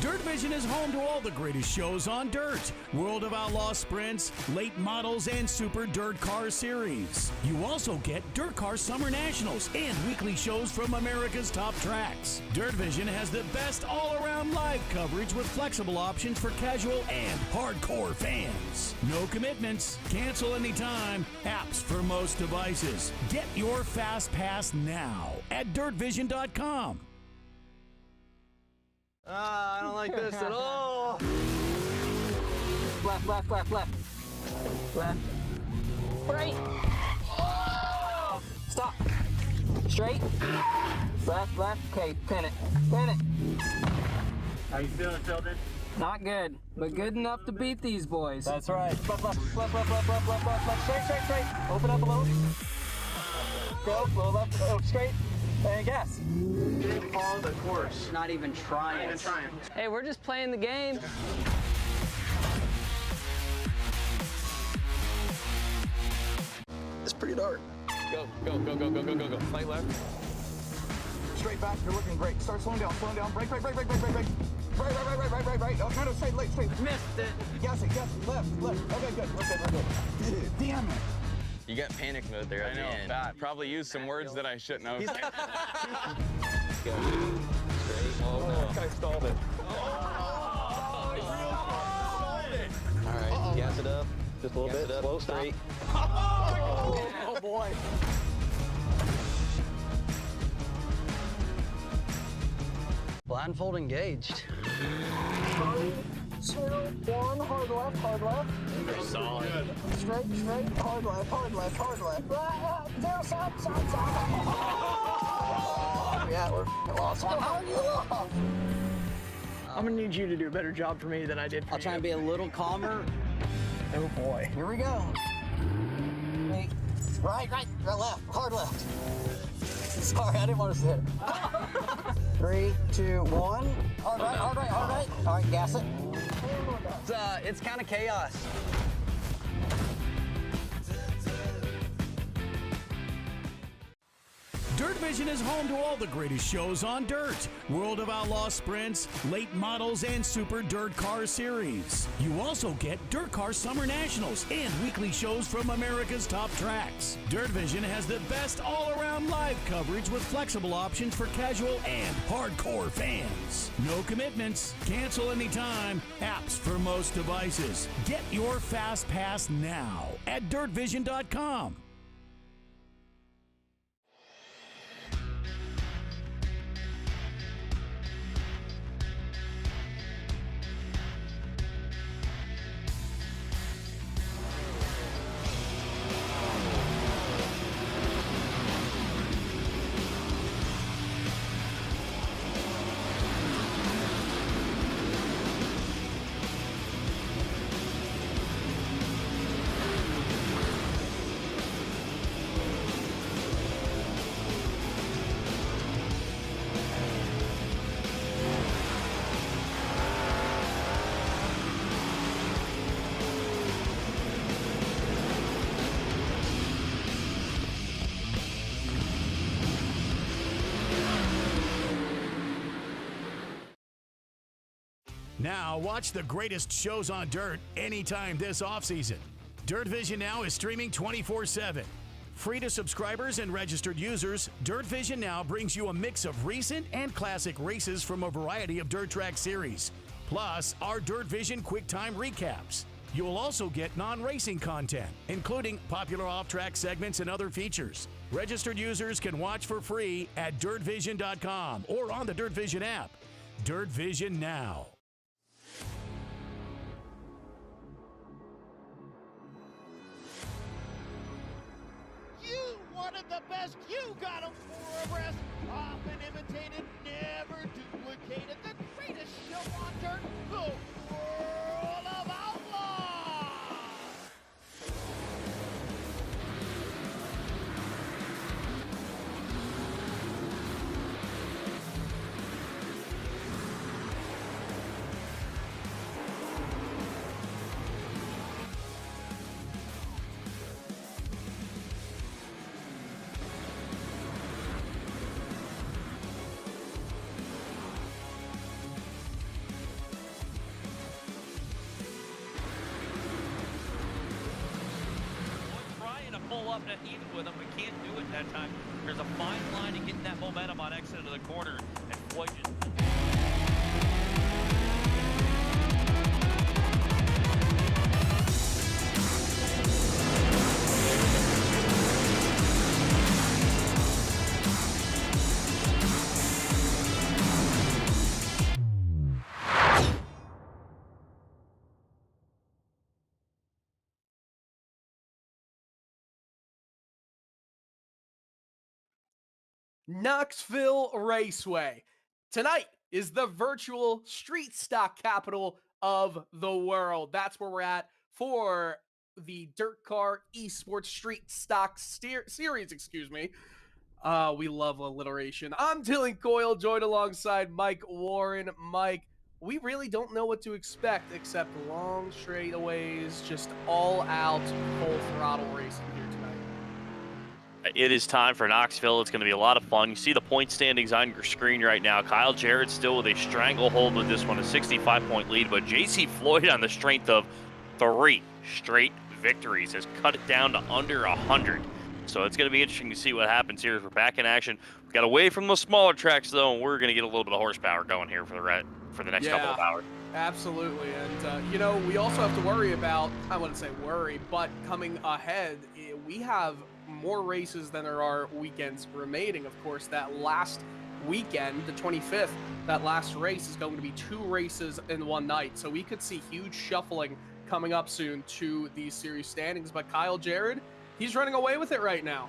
Dirtvision is home to all the greatest shows on dirt. World of Outlaw sprints, late models, and Super Dirt Car Series. You also get DIRTcar Summer Nationals and weekly shows from America's top tracks. Dirtvision has the best all-around live coverage with flexible options for casual and hardcore fans. No commitments, cancel anytime, apps for most devices. Get your Fast Pass now at Dirtvision.com. I don't like this at all. Left, left, left, left. Left. Right. Stop. Straight. Left, left. Okay, pin it. Pin it. How you feeling, Tilden? Not good, but good enough to beat these boys. That's right. Left, left, left, left, left, left, left, left, left. Straight, straight, straight. Open up a little. Go, go left, go straight. And gas. You didn't follow the course. Not even trying. Not even trying. Hey, we're just playing the game. It's pretty dark. Go, go, go, go, go, go, go, go. Light left. Straight back, you're looking great. Start slowing down, Break, break, break, break, break, break, break. Right, right, right, right, right, right, right. Oh, no, no, straight, left, straight. Missed it. Gas it, left, left. Okay, good, we're good, we're good. Damn it. You got panic mode there at the end. Bad. Probably used some words that I shouldn't have. Go. Straight. Oh, no. I stalled it. All right, gas it up. Just a little bit. Slow, straight. Oh, boy. Blindfold engaged. 3, 2, 1, hard left, hard left. Solid. Straight, straight, hard left, hard left, hard left. Down, side, side, side. Yeah, we're lost. How are you lost? I'm gonna need you to do a better job for me than I did for you. I'll try and be a little calmer. Oh boy. Here we go. Wait. Right, right, left, hard left. Sorry, I didn't want to say it. 3, 2, 1. Hard right, hard right, hard right. All right, gas it. It's kind of chaos. Dirtvision is home to all the greatest shows on dirt. World of Outlaw sprints, late models, and Super Dirt Car Series. You also get DIRTcar Summer Nationals and weekly shows from America's top tracks. Dirtvision has the best all-around live coverage with flexible options for casual and hardcore fans. No commitments, cancel anytime, apps for most devices. Get your Fast Pass now at Dirtvision.com. Now watch the greatest shows on dirt anytime this offseason. Dirtvision Now is streaming 24/7. Free to subscribers and registered users, Dirtvision Now brings you a mix of recent and classic races from a variety of dirt track series, plus our Dirtvision QuickTime recaps. You will also get non-racing content, including popular off-track segments and other features. Registered users can watch for free at Dirtvision.com or on the Dirtvision app. Dirtvision Now. You wanted the best, you got 'em for a rest. Often imitated, never duplicated. The greatest show on dirt, the World of Outlaw. pull up and even with him, but can't do it that time. There's a fine line to getting that momentum on exit into the corner, and Floyd just... Knoxville Raceway. Tonight is the virtual street stock capital of the world. That's where we're at for the DIRTcar eSports Street Stock Series, excuse me. We love alliteration. I'm Dylan Coyle, joined alongside Mike Warren. Mike, we really don't know what to expect except long straightaways, just all out, full throttle racing here tonight. It is time for Knoxville. It's going to be a lot of fun. You see the point standings on your screen right now. Kyle Jarrett still with a stranglehold with this one, a 65-point lead, but JC Floyd on the strength of 3 straight victories has cut it down to under 100. So it's going to be interesting to see what happens here as we're back in action. We got away from the smaller tracks, though, and we're going to get a little bit of horsepower going here for the next couple of hours. Absolutely. And, you know, we also have to worry about, I wouldn't say worry, but coming ahead, we have more races than there are weekends remaining. Of course, that last weekend, the 25th, that last race is going to be 2 races in one night. So we could see huge shuffling coming up soon to these series standings. But Kyle Jarrett, he's running away with it right now.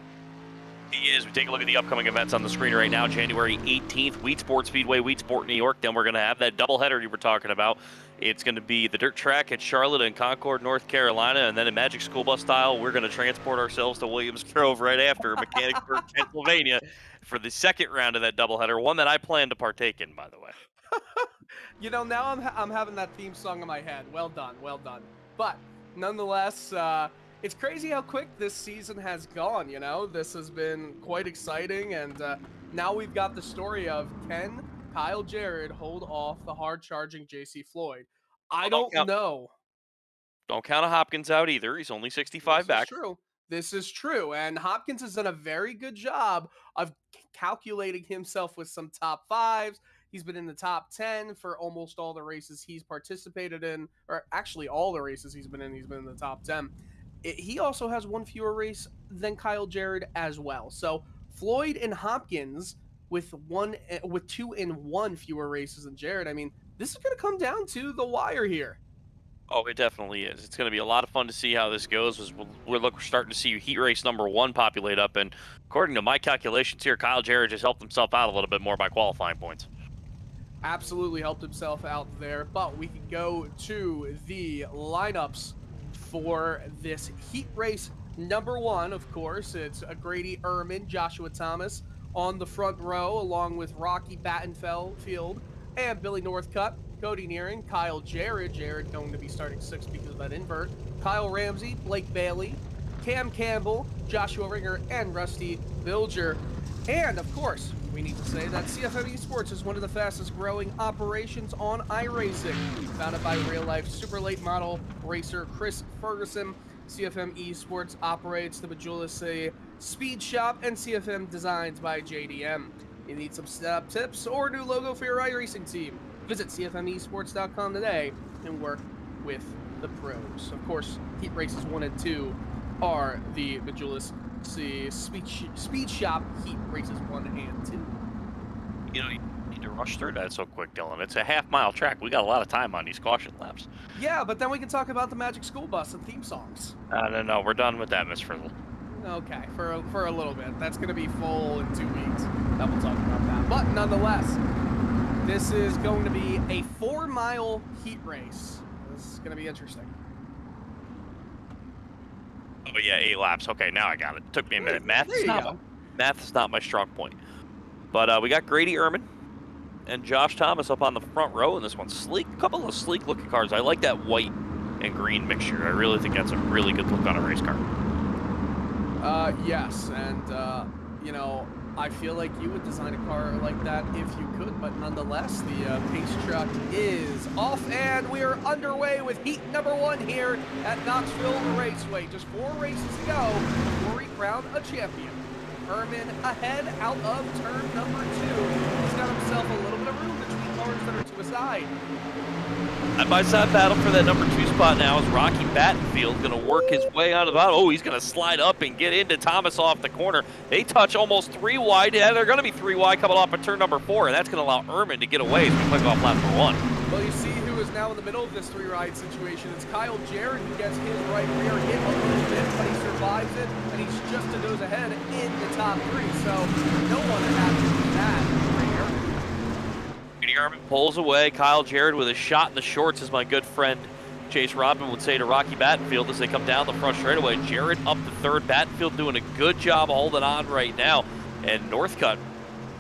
He is. We take a look at the upcoming events on the screen right now. January 18th, Wheat Sport Speedway, Wheat Sport, New York. Then we're going to have that doubleheader you were talking about. It's going to be the dirt track at Charlotte and Concord, North Carolina. And then in Magic School Bus style, we're going to transport ourselves to Williams Grove right after Mechanicsburg, Pennsylvania for the second round of that doubleheader, one that I plan to partake in, by the way. You know, now I'm having that theme song in my head. Well done, well done. But nonetheless, it's crazy how quick this season has gone, you know? This has been quite exciting, and now we've got the story of, can Kyle Jarrett hold off the hard-charging JC Floyd? I don't know. Don't count Hopkins out either. He's only 65 back. This is true, and Hopkins has done a very good job of calculating himself with some top 5s. He's been in the top 10 for almost all the races he's participated in, or actually all the races he's been in the top 10. He also has 1 fewer race than Kyle Jarrett as well. So Floyd and Hopkins with 2 and 1 fewer races than Jarrett. I mean, this is going to come down to the wire here. Oh, it definitely is. It's going to be a lot of fun to see how this goes. We're starting to see heat race number 1 populate up, and according to my calculations here, Kyle Jarrett just helped himself out a little bit more by qualifying points. Absolutely helped himself out there, but we can go to the lineups for this heat race number 1. Of course, it's Grady Ehrman, Joshua Thomas on the front row, along with Rocky Battenfield and Billy Northcutt, Cody Nearing, Kyle Jarrett. Jarrett going to be starting 6th because of that invert. Kyle Ramsey, Blake Bailey, Cam Campbell, Joshua Ringer, and Rusty Bilger. And, of course, we need to say that CFM eSports is one of the fastest growing operations on iRacing. Founded by real-life super late model racer Chris Ferguson, CFM eSports operates the Majula Speed Shop and CFM Designs by JDM. You need some setup tips or a new logo for your iRacing team? Visit CFMesports.com today and work with the pros. Of course, heat races 1 and 2 are the Majula Speed Shop heat races 1 and 2. You know, you need to rush through that so quick, Dylan. It's a half-mile track. We got a lot of time on these caution laps. Yeah, but then we can talk about the Magic School Bus and theme songs. No, we're done with that, Miss Frizzle. Okay, for a little bit. That's going to be full in 2 weeks. That we'll talk about that. But nonetheless, this is going to be a 4-mile heat race. This is going to be interesting. Oh yeah, 8 laps. Okay, now I got it. Took me a minute. Math is not my strong point. But we got Grady Ehrman and Josh Thomas up on the front row in this one. Sleek, a couple of sleek looking cars. I like that white and green mixture. I really think that's a really good look on a race car. Yes, and you know, I feel like you would design a car like that if you could, but nonetheless, the pace truck is off, and we are underway with heat number 1 here at Knoxville Raceway. Just 4 races to go before we crown a champion. Herman ahead out of turn number 2. He's got himself a little bit of room between cars that are to his side. Side-by-side battle for that number 2 spot now is Rocky Battenfield going to work his way out of the bottom. Oh, he's going to slide up and get into Thomas off the corner. They touch almost 3 wide. Yeah, they're going to be 3 wide coming off at turn number 4, and that's going to allow Ehrman to get away as we click off lap number 1. Well, you see who is now in the middle of this 3-ride situation. It's Kyle Jarrett who gets his right rear hit a little bit, but he survives it, and he's just a nose ahead in the top 3. So no one happy with that. Ehrman pulls away. Kyle Jarrett with a shot in the shorts, as my good friend Chase Robin would say to Rocky Battenfield as they come down the front straightaway. Jarrett up the 3rd. Battenfield doing a good job holding on right now. And Northcutt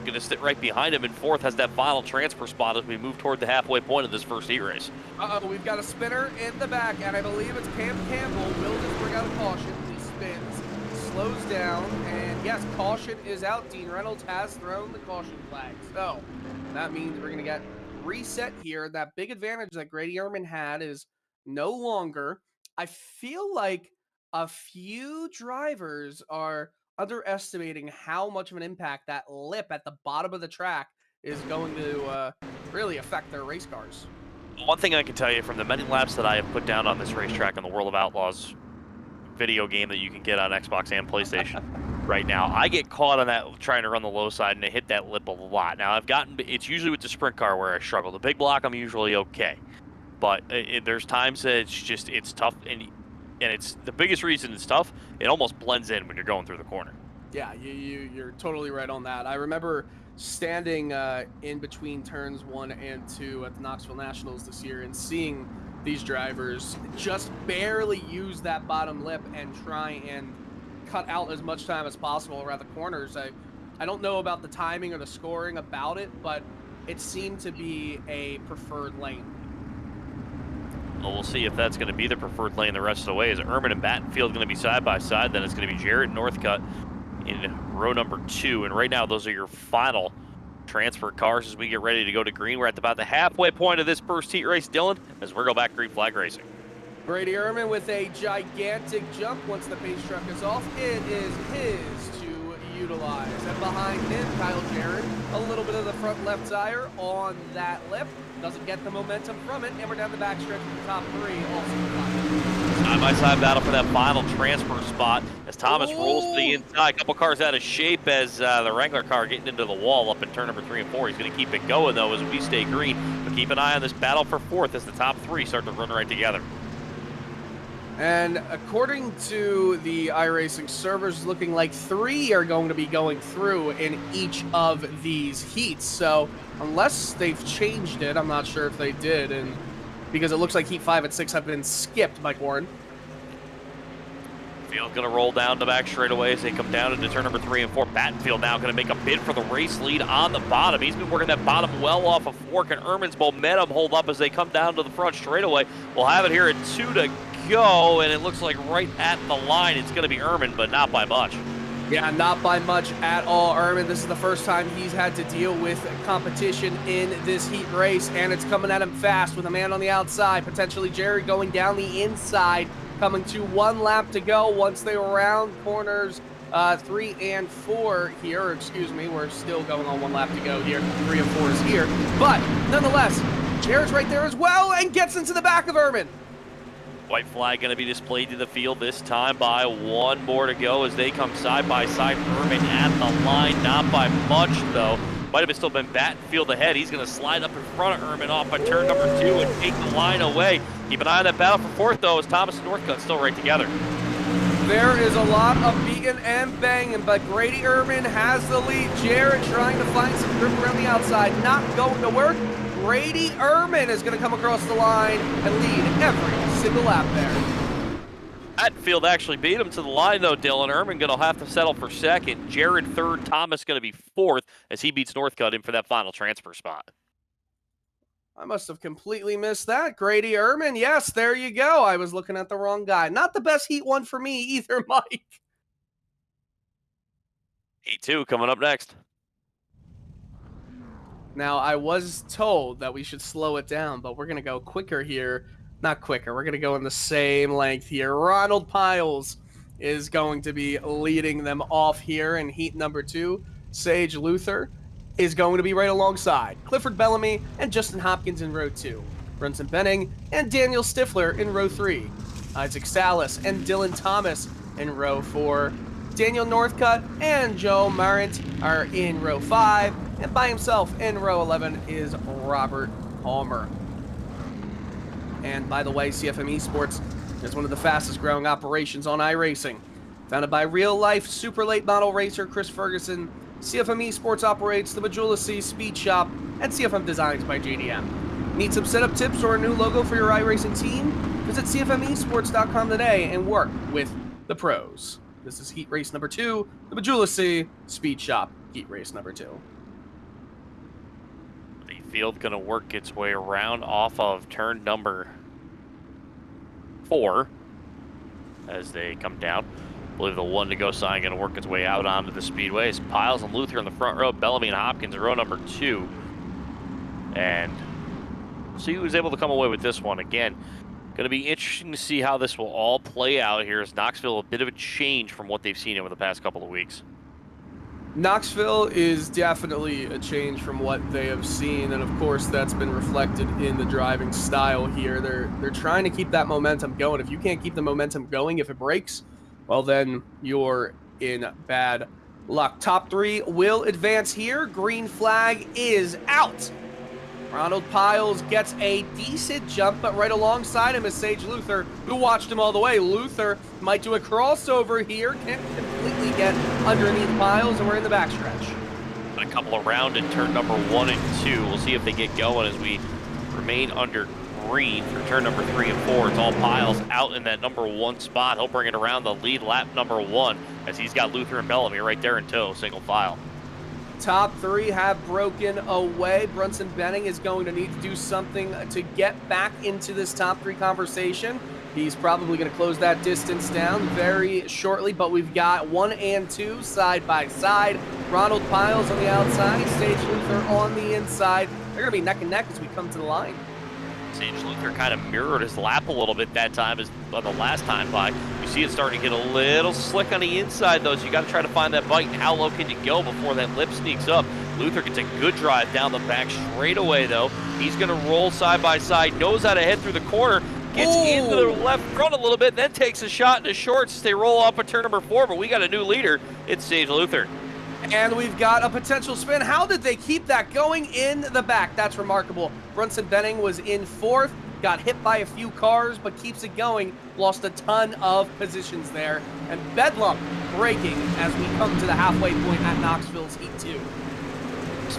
going to sit right behind him in 4th, has that final transfer spot as we move toward the halfway point of this first heat race. Uh-oh, we've got a spinner in the back, and I believe it's Cam Campbell. Will just bring out a caution. He spins, slows down, and yes, caution is out. Dean Reynolds has thrown the caution flag. So that means we're going to get reset here. That big advantage that Grady Ehrman had is no longer. I feel like a few drivers are underestimating how much of an impact that lip at the bottom of the track is going to really affect their race cars. One thing I can tell you from the many laps that I have put down on this racetrack on the World of Outlaws video game that you can get on Xbox and PlayStation right now, I get caught on that trying to run the low side, and I hit that lip a lot. Now, it's usually with the sprint car where I struggle. The big block, I'm usually okay. But there's times that it's tough, and it's the biggest reason it's tough, it almost blends in when you're going through the corner. Yeah, you're totally right on that. I remember standing in between turns 1 and 2 at the Knoxville Nationals this year and seeing these drivers just barely use that bottom lip and try and cut out as much time as possible around the corners. I don't know about the timing or the scoring about it, but it seemed to be a preferred lane. Well, we'll see if that's going to be the preferred lane the rest of the way. Is Ehrman and Battenfield going to be side by side? Then it's going to be Jarrett and Northcutt in row number 2. And right now, those are your final transfer cars as we get ready to go to green. We're at about the halfway point of this first heat race, Dylan, as we're going back green flag racing. Grady Ehrman with a gigantic jump once the pace truck is off. It is his to utilize. And behind him, Kyle Jarrett, a little bit of the front left tire on that lip. Doesn't get the momentum from it, and we're down the backstretch with the top 3 also. Side-by-side battle for that final transfer spot as Thomas rolls to the inside. A couple cars out of shape as the Wrangler car getting into the wall up in turn number 3 and 4. He's going to keep it going, though, as we stay green. But keep an eye on this battle for 4th as the top 3 start to run right together. And according to the iRacing servers, looking like 3 are going to be going through in each of these heats. So unless they've changed it, I'm not sure if they did, and because it looks like heat 5 and 6 have been skipped, Mike Warren. Field's going to roll down the back straightaway as they come down into turn number 3 and 4. Battenfield now going to make a bid for the race lead on the bottom. He's been working that bottom well off of fork, and Ehrman's momentum hold up as they come down to the front straightaway. We'll have it here at 2 to go, and it looks like right at the line it's going to be Ehrman, but not by much. Yeah, not by much at all. Ehrman, this is the first time he's had to deal with competition in this heat race, and it's coming at him fast with a man on the outside, potentially Jerry going down the inside, coming to 1 lap to go once they round corners 3 and 4 here. Or excuse me, we're still going on 1 lap to go here. 3 and 4 is here, but nonetheless, Jared's right there as well and gets into the back of Ehrman. White flag going to be displayed to the field this time by 1 more to go as they come side by side. Ehrman at the line, not by much though. Might have still been Battenfield ahead. He's going to slide up in front of Ehrman off by turn number 2 and take the line away. Keep an eye on that battle for 4th though, as Thomas and Northcutt still right together. There is a lot of beating and banging, but Grady Ehrman has the lead. Jared trying to find some grip around the outside, not going to work. Grady Ehrman is going to come across the line and lead every single lap there. Battenfield actually beat him to the line, though, Dylan. Ehrman going to have to settle for 2nd. Jared 3rd. Thomas going to be 4th as he beats Northcutt in for that final transfer spot. I must have completely missed that. Grady Ehrman, yes, there you go. I was looking at the wrong guy. Not the best heat one for me either, Mike. Heat 2 coming up next. Now, I was told that we should slow it down, but we're going to go quicker here. Not quicker. We're going to go in the same length here. Ronald Piles is going to be leading them off here in heat number 2. Sage Luther is going to be right alongside Clifford Bellamy and Justin Hopkins in row 2. Brunson Benning and Daniel Stifler in row 3. Isaac Salas and Dylan Thomas in row 4. Daniel Northcutt and Joe Marant are in row 5. And by himself in row 11 is Robert Palmer. And by the way, CFM eSports is one of the fastest growing operations on iRacing. Founded by real-life super late model racer Chris Ferguson, CFM eSports operates the Majula C Speed Shop and CFM Designs by JDM. Need some setup tips or a new logo for your iRacing team? Visit CFMesports.com today and work with the pros. This is Heat Race number 2, the Majula C Speed Shop Heat Race number 2. The field going to work its way around off of turn number 4 as they come down. I believe the 1 to go sign going to work its way out onto the speedway. It's Piles and Luther in the front row, Bellamy and Hopkins in row number 2. And see who's able to come away with this one. Again, going to be interesting to see how this will all play out here as Knoxville, a bit of a change from what they've seen over the past couple of weeks. Knoxville is definitely a change from what they have seen, and of course that's been reflected in the driving style here. They're trying to keep that momentum going. If you can't keep the momentum going, if it breaks, well then you're in bad luck. Top 3 will advance here. Green flag is out. Ronald Piles gets a decent jump, but right alongside him is Sage Luther, who watched him all the way. Luther might do a crossover here, can't completely get underneath Piles, and we're in the backstretch. A couple around in turn number 1 and 2. We'll see if they get going as we remain under green for turn number 3 and 4. It's all Piles out in that number 1 spot. He'll bring it around the lead lap number 1 as he's got Luther and Bellamy right there in tow, single file. Top 3 have broken away. Brunson Benning is going to need to do something to get back into this top 3 conversation. He's probably going to close that distance down very shortly, but we've got 1 and 2 side by side. Ronald Piles on the outside, Sage Luther on the inside. They're going to be neck and neck as we come to the line. Sage Luther kind of mirrored his lap a little bit that time as the last time by. You see it starting to get a little slick on the inside though, so you got to try to find that bite and how low can you go before that lip sneaks up. Luther gets a good drive down the back straight away though. He's going to roll side by side, knows how to head through the corner, gets into the left front a little bit, then takes a shot into shorts as they roll off at turn number 4, but we got a new leader. It's Sage Luther. And we've got a potential spin. How did they keep that going in the back? That's remarkable. Brunson Benning was in 4th, got hit by a few cars, but keeps it going. Lost a ton of positions there. And Bedlam breaking as we come to the halfway point at Knoxville's Heat 2.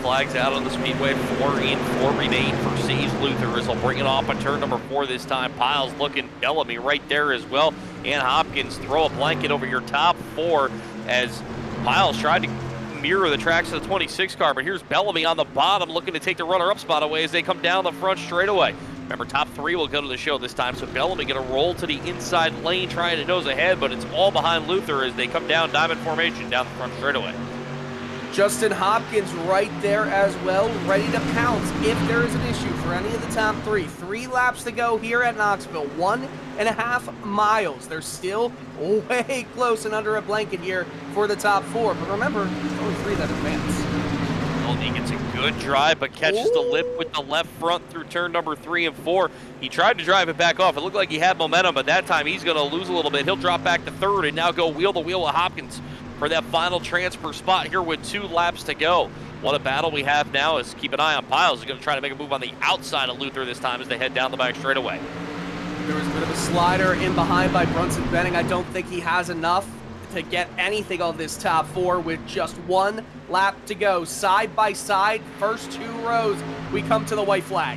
Flags out on the speedway. 4 in, 4 remain for Sage Luther as he'll bring it off on turn number 4 this time. Piles looking, Bellamy right there as well. And Hopkins throw a blanket over your top 4 as Piles tried to mirror the tracks of the 26 car, but here's Bellamy on the bottom looking to take the runner-up spot away as they come down the front straightaway. Remember, top 3 will go to the show this time, so Bellamy going to roll to the inside lane trying to nose ahead, but it's all behind Luther as they come down diamond formation down the front straightaway. Justin Hopkins right there as well, ready to pounce if there is an issue for any of the top 3. 3 laps to go here at Knoxville, 1.5 miles. They're still way close and under a blanket here for the top 4. But remember, only 3 that advance. Well, he gets a good drive, but catches the lip with the left front through turn number 3 and 4. He tried to drive it back off. It looked like he had momentum, but that time he's going to lose a little bit. He'll drop back to 3rd and now go wheel to wheel with Hopkins for that final transfer spot here with 2 laps to go. What a battle we have now is keep an eye on Piles. He's going to try to make a move on the outside of Luther this time as they head down the back straightaway. There was a bit of a slider in behind by Brunson Benning. I don't think he has enough to get anything on this top 4 with just 1 lap to go. Side by side, first 2 rows, we come to the white flag.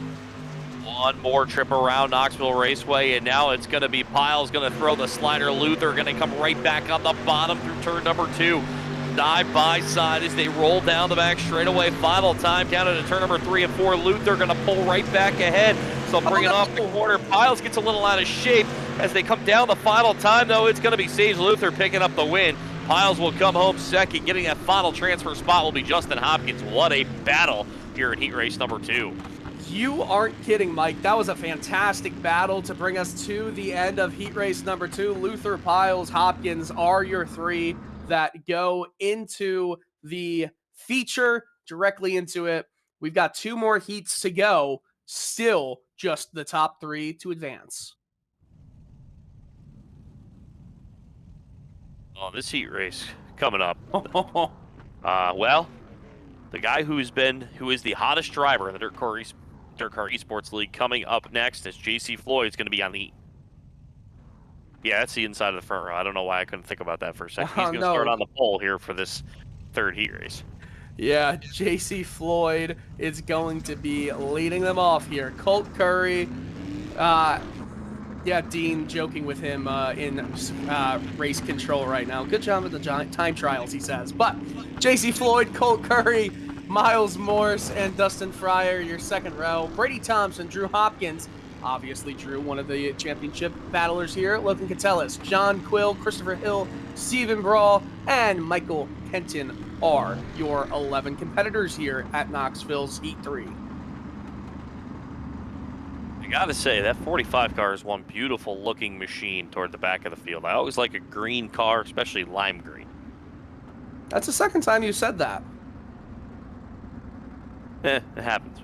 One more trip around Knoxville Raceway, and now it's going to be Piles going to throw the slider. Luther going to come right back on the bottom through turn number 2. Side by side as they roll down the back straightaway. Final time down into turn number 3 and 4. Luther going to pull right back ahead. So bring it off the corner. Piles gets a little out of shape as they come down the final time, though. It's going to be Sage Luther picking up the win. Piles will come home second. Getting that final transfer spot will be Justin Hopkins. What a battle here in heat race number 2. You aren't kidding, Mike. That was a fantastic battle to bring us to the end of heat race number 2. Luther, Piles, Hopkins are your 3 that go into the feature, directly into it. We've got 2 more heats to go. Still just the top 3 to advance. Oh, this heat race coming up. Well, the guy who is the hottest driver in the DIRTcar eSports League coming up next is JC Floyd's going to be on the... Yeah, that's the inside of the front row. I don't know why I couldn't think about that for a second. He's going to start on the pole here for this 3rd heat race. Yeah, JC Floyd is going to be leading them off here. Colt Curry, yeah, Dean joking with him in race control right now. Good job with the time trials, he says. But JC Floyd, Colt Curry, Miles Morse, and Dustin Fryer, your 2nd row. Brady Thompson, Drew Hopkins, obviously Drew, one of the championship battlers here. Logan Catellis, John Quill, Christopher Hill, Stephen Brawl, and Michael Kenton are your 11 competitors here at Knoxville's Heat 3. I gotta say, that 45 car is one beautiful looking machine toward the back of the field. I always like a green car, especially lime green. That's the 2nd time you said that. It happens.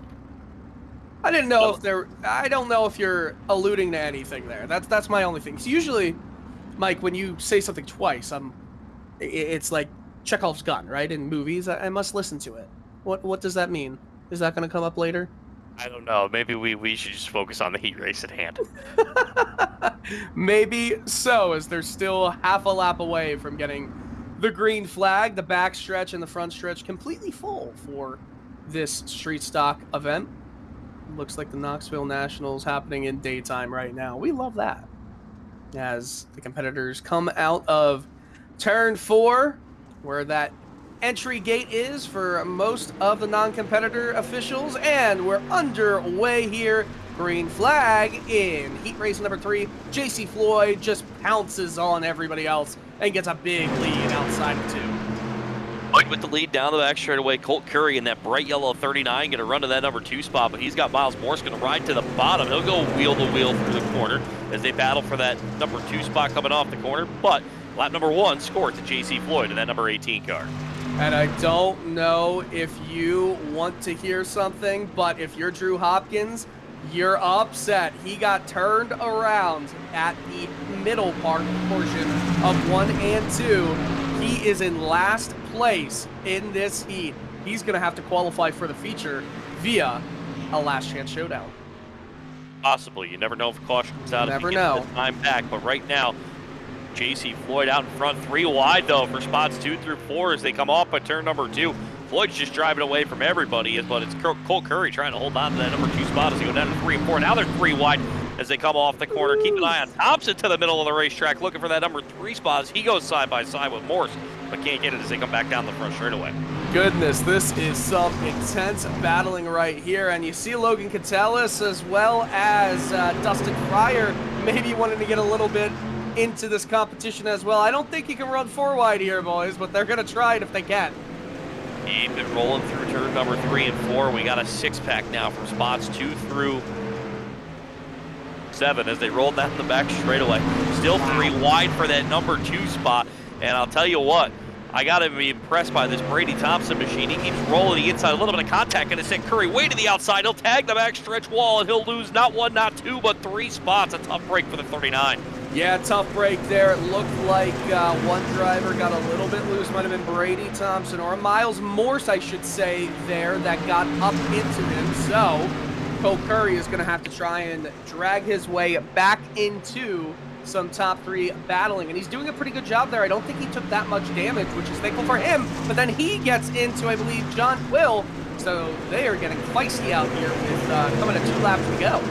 I didn't know I don't know if you're alluding to anything there. That's my only thing. So usually, Mike, when you say something twice, it's like Chekhov's gun, right? In movies, I must listen to it. What does that mean? Is that going to come up later? I don't know. Maybe we should just focus on the heat race at hand. Maybe so, as they're still half a lap away from getting the green flag, the back stretch and the front stretch completely full for this street stock event. Looks like the Knoxville Nationals happening in daytime right now. We love that. As the competitors come out of turn 4, where that entry gate is for most of the non-competitor officials, and we're underway here. Green flag in heat race number 3. JC Floyd just pounces on everybody else and gets a big lead outside of 2. Floyd with the lead down the back straightaway. Colt Curry in that bright yellow 39 going to run to that number 2 spot, but he's got Miles Morse going to ride to the bottom. He'll go wheel to wheel through the corner as they battle for that number 2 spot coming off the corner, but lap number 1 scored to JC Floyd in that number 18 car. And I don't know if you want to hear something, but if you're Drew Hopkins, you're upset. He got turned around at the middle portion of 1 and 2. He is in last place in this heat. He's going to have to qualify for the feature via a last chance showdown. Possibly. You never know if caution comes out. Never if you know. get the time back, but right now, JC Floyd out in front, 3 wide though for spots 2 through 4 as they come off by turn number 2. Floyd's just driving away from everybody, but it's Colt Curry trying to hold on to that number 2 spot as they go down to 3 and 4. Now they're 3 wide as they come off the corner. Keep an eye on Thompson to the middle of the racetrack, looking for that number 3 spot as he goes side by side with Morse, but can't get it as they come back down the front straightaway. Goodness, this is some intense battling right here, and you see Logan Catellis as well as Dustin Fryer maybe wanting to get a little bit into this competition as well. I don't think he can run 4 wide here, boys, but they're going to try it if they can. Keep it rolling through turn number 3 and 4. We got a 6-pack now from spots 2 through 7 as they roll down the back straightaway. Still 3 wide for that number 2 spot, and I'll tell you what, I got to be impressed by this Brady Thompson machine. He keeps rolling the inside, a little bit of contact, and it's sent Curry way to the outside. He'll tag the backstretch wall, and he'll lose not 1, not 2, but 3 spots. A tough break for the 39. Yeah, tough break there. It looked like one driver got a little bit loose. Might have been Brady Thompson or Miles Morse, I should say, there that got up into him. So Colt Curry is going to have to try and drag his way back into some top 3 battling, and he's doing a pretty good job there. I don't think he took that much damage, which is thankful for him, but then he gets into, I believe, John Quill, so they are getting feisty out here with coming to 2 laps to go.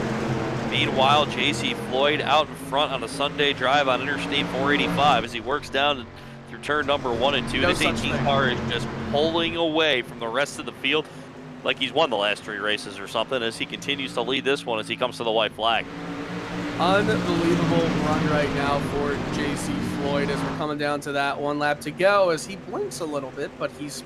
Meanwhile, JC Floyd out in front on a Sunday drive on Interstate 485 as he works down through turn number 1 and 2. No this 18 car is just pulling away from the rest of the field like he's won the last 3 races or something as he continues to lead this one as he comes to the white flag. Unbelievable run right now for JC Floyd as we're coming down to that 1 lap to go as he blinks a little bit, but he's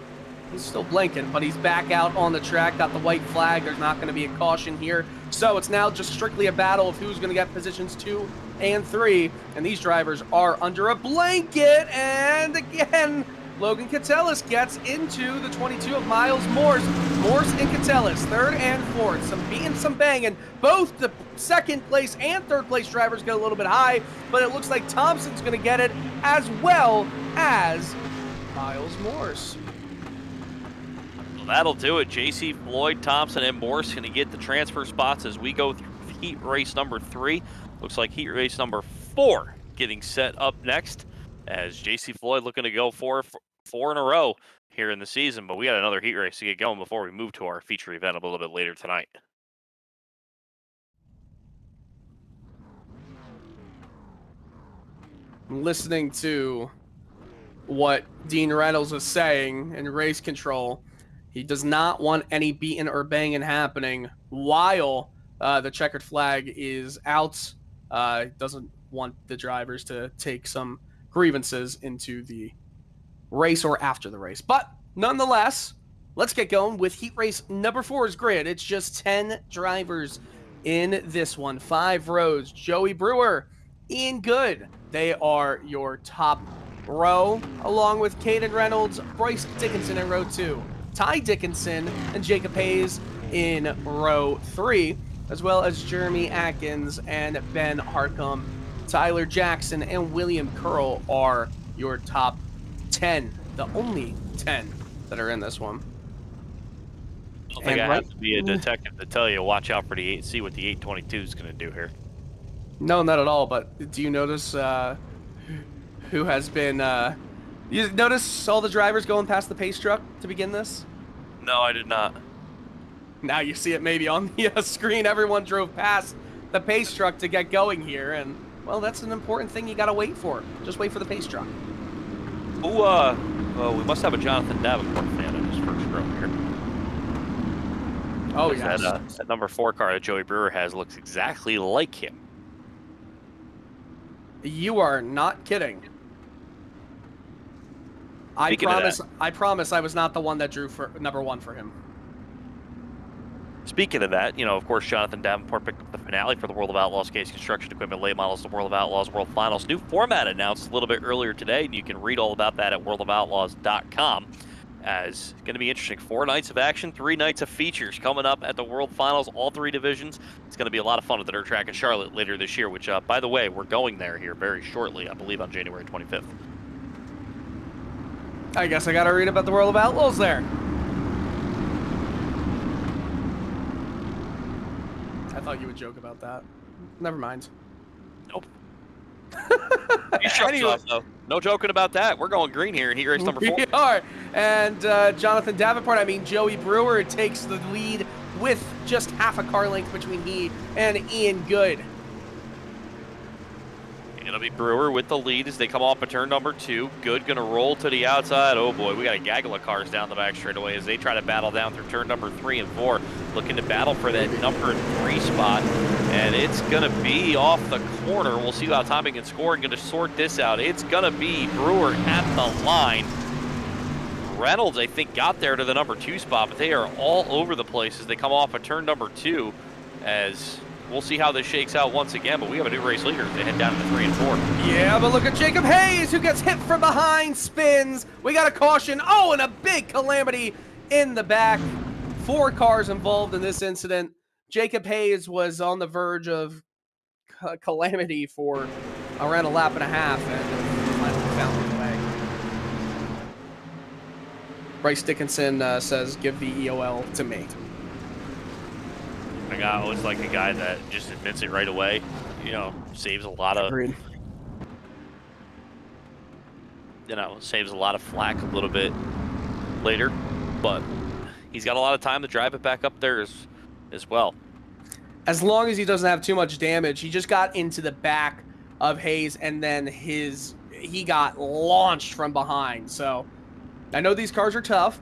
still blinking, but he's back out on the track, got the white flag. There's not going to be a caution here. So it's now just strictly a battle of who's going to get positions 2 and 3. And these drivers are under a blanket. And again, Logan Catellis gets into the 22 of Miles Morse. Morse and Catellis, 3rd and 4th. Some beating, some banging. Both the 2nd place and 3rd place drivers get a little bit high, but it looks like Thompson's going to get it as well as Miles Morse. That'll do it. JC Floyd, Thompson, and Morse going to get the transfer spots as we go through heat race number 3. Looks like heat race number 4 getting set up next as JC Floyd looking to go four in a row here in the season. But we got another heat race to get going before we move to our feature event a little bit later tonight. Listening to what Dean Reynolds was saying in race control, he does not want any beating or banging happening while the checkered flag is out. Doesn't want the drivers to take some grievances into the race or after the race. But nonetheless, let's get going with heat race number 4's grid. It's just 10 drivers in this one. 5 rows. Joey Brewer, Ian Good. They are your top row, along with Caden Reynolds, Bryce Dickinson in row 2. Ty Dickinson and Jacob Hayes in row 3, as well as Jeremy Atkins and Ben Harcum. Tyler Jackson and William Curl are your top 10, the only 10 that are in this one. I don't think I have to be a detective to tell you, watch out for the see what the 822 is going to do here. No, not at all, but do you notice who has been... You notice all the drivers going past the pace truck to begin this? No, I did not. Now you see it maybe on the screen. Everyone drove past the pace truck to get going here, and, well, that's an important thing you got to wait for. Just wait for the pace truck. Oh, we must have a Jonathan Davenport fan in his first row here. Oh, yes. That number 4 car that Joey Brewer has looks exactly like him. You are not kidding. I promise I was not the one that drew for number 1 for him. Speaking of that, of course, Jonathan Davenport picked up the finale for the World of Outlaws Case Construction Equipment Late Models, the World of Outlaws World Finals. New format announced a little bit earlier today, and you can read all about that at worldofoutlaws.com. As it's going to be interesting. 4 nights of action, 3 nights of features coming up at the World Finals, all 3 divisions. It's going to be a lot of fun at the Dirt Track in Charlotte later this year, which, by the way, we're going there here very shortly, I believe on January 25th. I guess I got to read about the World of Outlaws there. I thought you would joke about that. Never mind. Nope. Anyway. Off, though. No joking about that. We're going green here in heat race number 4. We are. And Jonathan Davenport, Joey Brewer takes the lead with just half a car length between he and Ian Good. It'll be Brewer with the lead as they come off of turn number 2. Good going to roll to the outside. Oh boy, we got a gaggle of cars down the back straightaway as they try to battle down through turn number 3 and 4. Looking to battle for that number 3 spot. And it's going to be off the corner. We'll see how timing and scoring going to sort this out. It's going to be Brewer at the line. Reynolds, I think, got there to the number 2 spot, but they are all over the place as they come off of turn number 2 as... We'll see how this shakes out once again, but we have a new race leader as they head down to 3 and 4. Yeah, but look at Jacob Hayes, who gets hit from behind, spins. We got a caution. Oh, and a big calamity in the back. 4 cars involved in this incident. Jacob Hayes was on the verge of calamity for around a lap and a half, and finally found his way. Bryce Dickinson says, give the EOL to me. I always like a guy that just admits it right away. Saves a lot of, saves a lot of flack a little bit later, but he's got a lot of time to drive it back up there as well. As long as he doesn't have too much damage. He just got into the back of Hayes, and then he got launched from behind. So I know these cars are tough,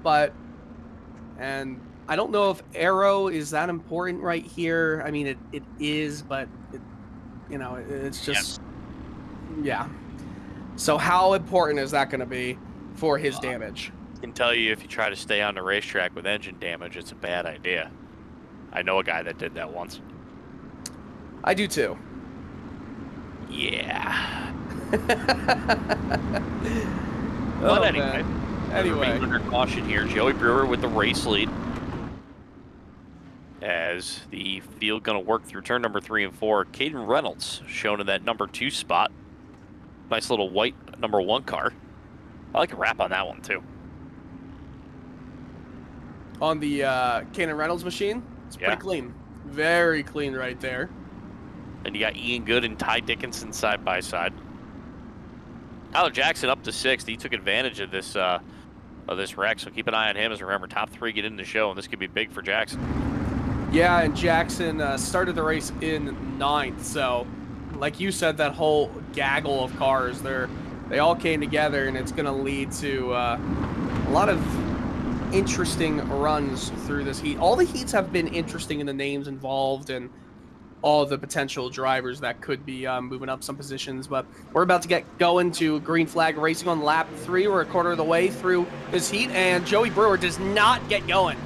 and I don't know if aero is that important right here. I mean, it is, but You know, it's just, yeah. So how important is that going to be for his damage? I can tell you if you try to stay on the racetrack with engine damage, it's a bad idea. I know a guy that did that once. I do too. Yeah. Oh, But anyway, under caution here, Joey Brewer with the race lead. As the field going to work through turn number 3 and 4. Caden Reynolds shown in that number 2 spot. Nice little white number 1 car. I like a wrap on that one too. On the Caden Reynolds machine, it's pretty clean. Very clean right there. And you got Ian Good and Ty Dickinson side by side. Tyler Jackson up to 6th. He took advantage of this wreck, so keep an eye on him. As remember, top 3 get in the show, and this could be big for Jackson. Yeah, and Jackson started the race in 9th, so like you said, that whole gaggle of cars, they all came together, and it's going to lead to a lot of interesting runs through this heat. All the heats have been interesting in the names involved and all the potential drivers that could be moving up some positions, but we're about to get going to green flag racing on lap 3. We're a quarter of the way through this heat, and Joey Brewer does not get going.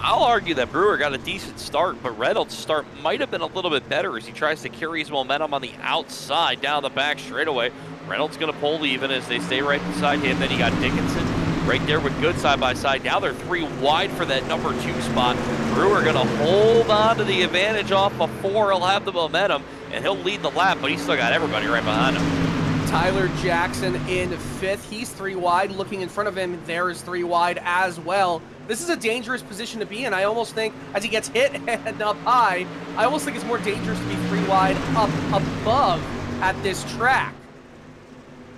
I'll argue that Brewer got a decent start, but Reynolds' start might have been a little bit better as he tries to carry his momentum on the outside down the back straightaway. Reynolds going to pull even as they stay right beside him. Then you got Dickinson right there with Good side by side. Now they're 3 wide for that number 2 spot. Brewer going to hold on to the advantage off of 4. He'll have the momentum, and he'll lead the lap, but he's still got everybody right behind him. Tyler Jackson in 5th. He's 3 wide. Looking in front of him, there is 3 wide as well. This is a dangerous position to be in. I almost think, as he gets hit and up high, I almost think it's more dangerous to be 3 wide up above at this track.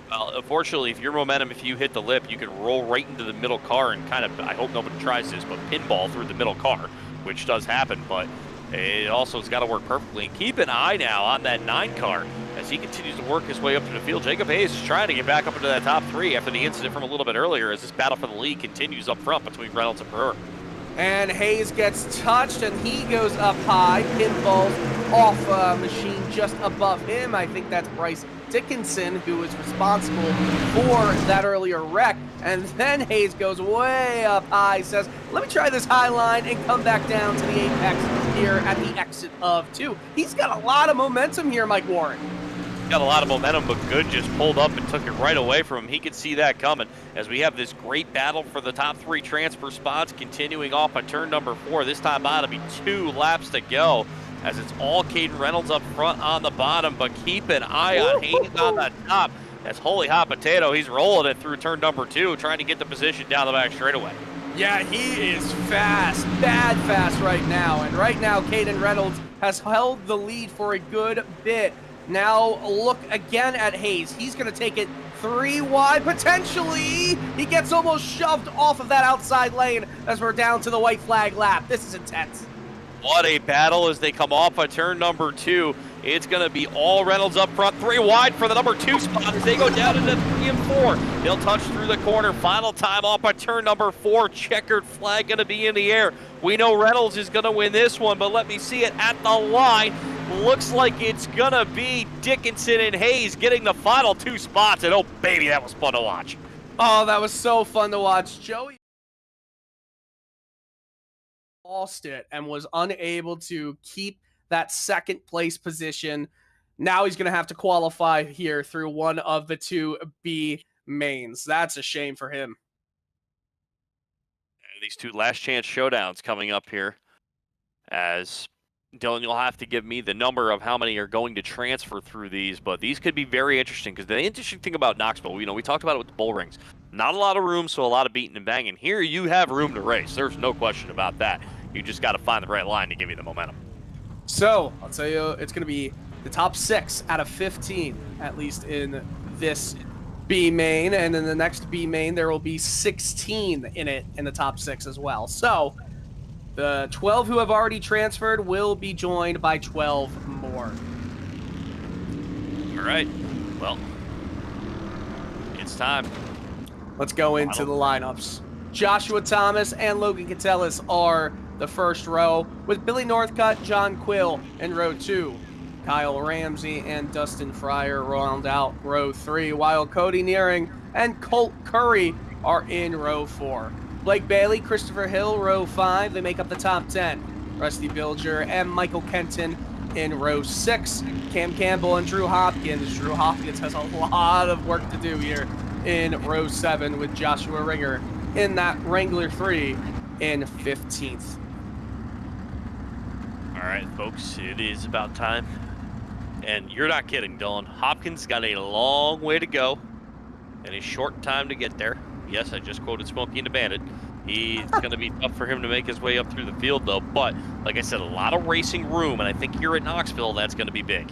Well, unfortunately, if your momentum, if you hit the lip, you can roll right into the middle car and kind of, I hope nobody tries this, but pinball through the middle car, which does happen, but it also has got to work perfectly. And keep an eye now on that 9 car as he continues to work his way up to the field. Jacob Hayes is trying to get back up into that top 3 after the incident from a little bit earlier as this battle for the lead continues up front between Reynolds and Brewer. And Hayes gets touched, and he goes up high. Pinballs off a machine just above him. I think that's Bryce Dickinson, who was responsible for that earlier wreck. And then Hayes goes way up high, says, let me try this high line and come back down to the apex here at the exit of 2. He's got a lot of momentum here, Mike Warren. Got a lot of momentum, but Good just pulled up and took it right away from him. He could see that coming as we have this great battle for the top 3 transfer spots continuing off on turn number 4. This time out, it'll be 2 laps to go as it's all Caden Reynolds up front on the bottom, but keep an eye on Hayes on the top. That's holy hot potato. He's rolling it through turn number 2, trying to get the position down the back straightaway. Yeah, he is fast, bad fast right now. And right now, Caden Reynolds has held the lead for a good bit. Now look again at Hayes. He's going to take it 3 wide, potentially. He gets almost shoved off of that outside lane as we're down to the white flag lap. This is intense. What a battle as they come off of turn number 2. It's going to be all Reynolds up front, 3 wide for the number 2 spot as they go down into 3 and 4. He'll touch through the corner. Final time off of turn number 4. Checkered flag going to be in the air. We know Reynolds is going to win this one, but let me see it at the line. Looks like it's going to be Dickinson and Hayes getting the final 2 spots, and oh, baby, that was fun to watch. Oh, that was so fun to watch. Joey lost it and was unable to keep that 2nd place position. Now he's going to have to qualify here through one of the 2 B mains. That's a shame for him. These 2 last chance showdowns coming up here as Dylan, you'll have to give me the number of how many are going to transfer through these, but these could be very interesting because the interesting thing about Knoxville, you know, we talked about it with the bull rings. Not a lot of room, so a lot of beating and banging. Here you have room to race. There's no question about that. You just got to find the right line to give you the momentum. So, I'll tell you, it's going to be the top 6 out of 15, at least in this B main, and in the next B main, there will be 16 in it in the top 6 as well. So, the 12 who have already transferred will be joined by 12 more. All right. Well, it's time. Let's go into the lineups. Joshua Thomas and Logan Catellis are the first row, with Billy Northcutt, John Quill in row 2. Kyle Ramsey and Dustin Fryer round out row 3, while Cody Nearing and Colt Curry are in row 4. Blake Bailey, Christopher Hill, row 5. They make up the top 10. Rusty Bilger and Michael Kenton in row 6. Cam Campbell and Drew Hopkins. Drew Hopkins has a lot of work to do here in row 7 with Joshua Ringer in that Wrangler 3 in 15th. All right, folks, it is about time. And you're not kidding, Dylan. Hopkins got a long way to go and a short time to get there. Yes, I just quoted Smokey and the Bandit. It's going to be tough for him to make his way up through the field, though. But, like I said, a lot of racing room, and I think here at Knoxville, that's going to be big.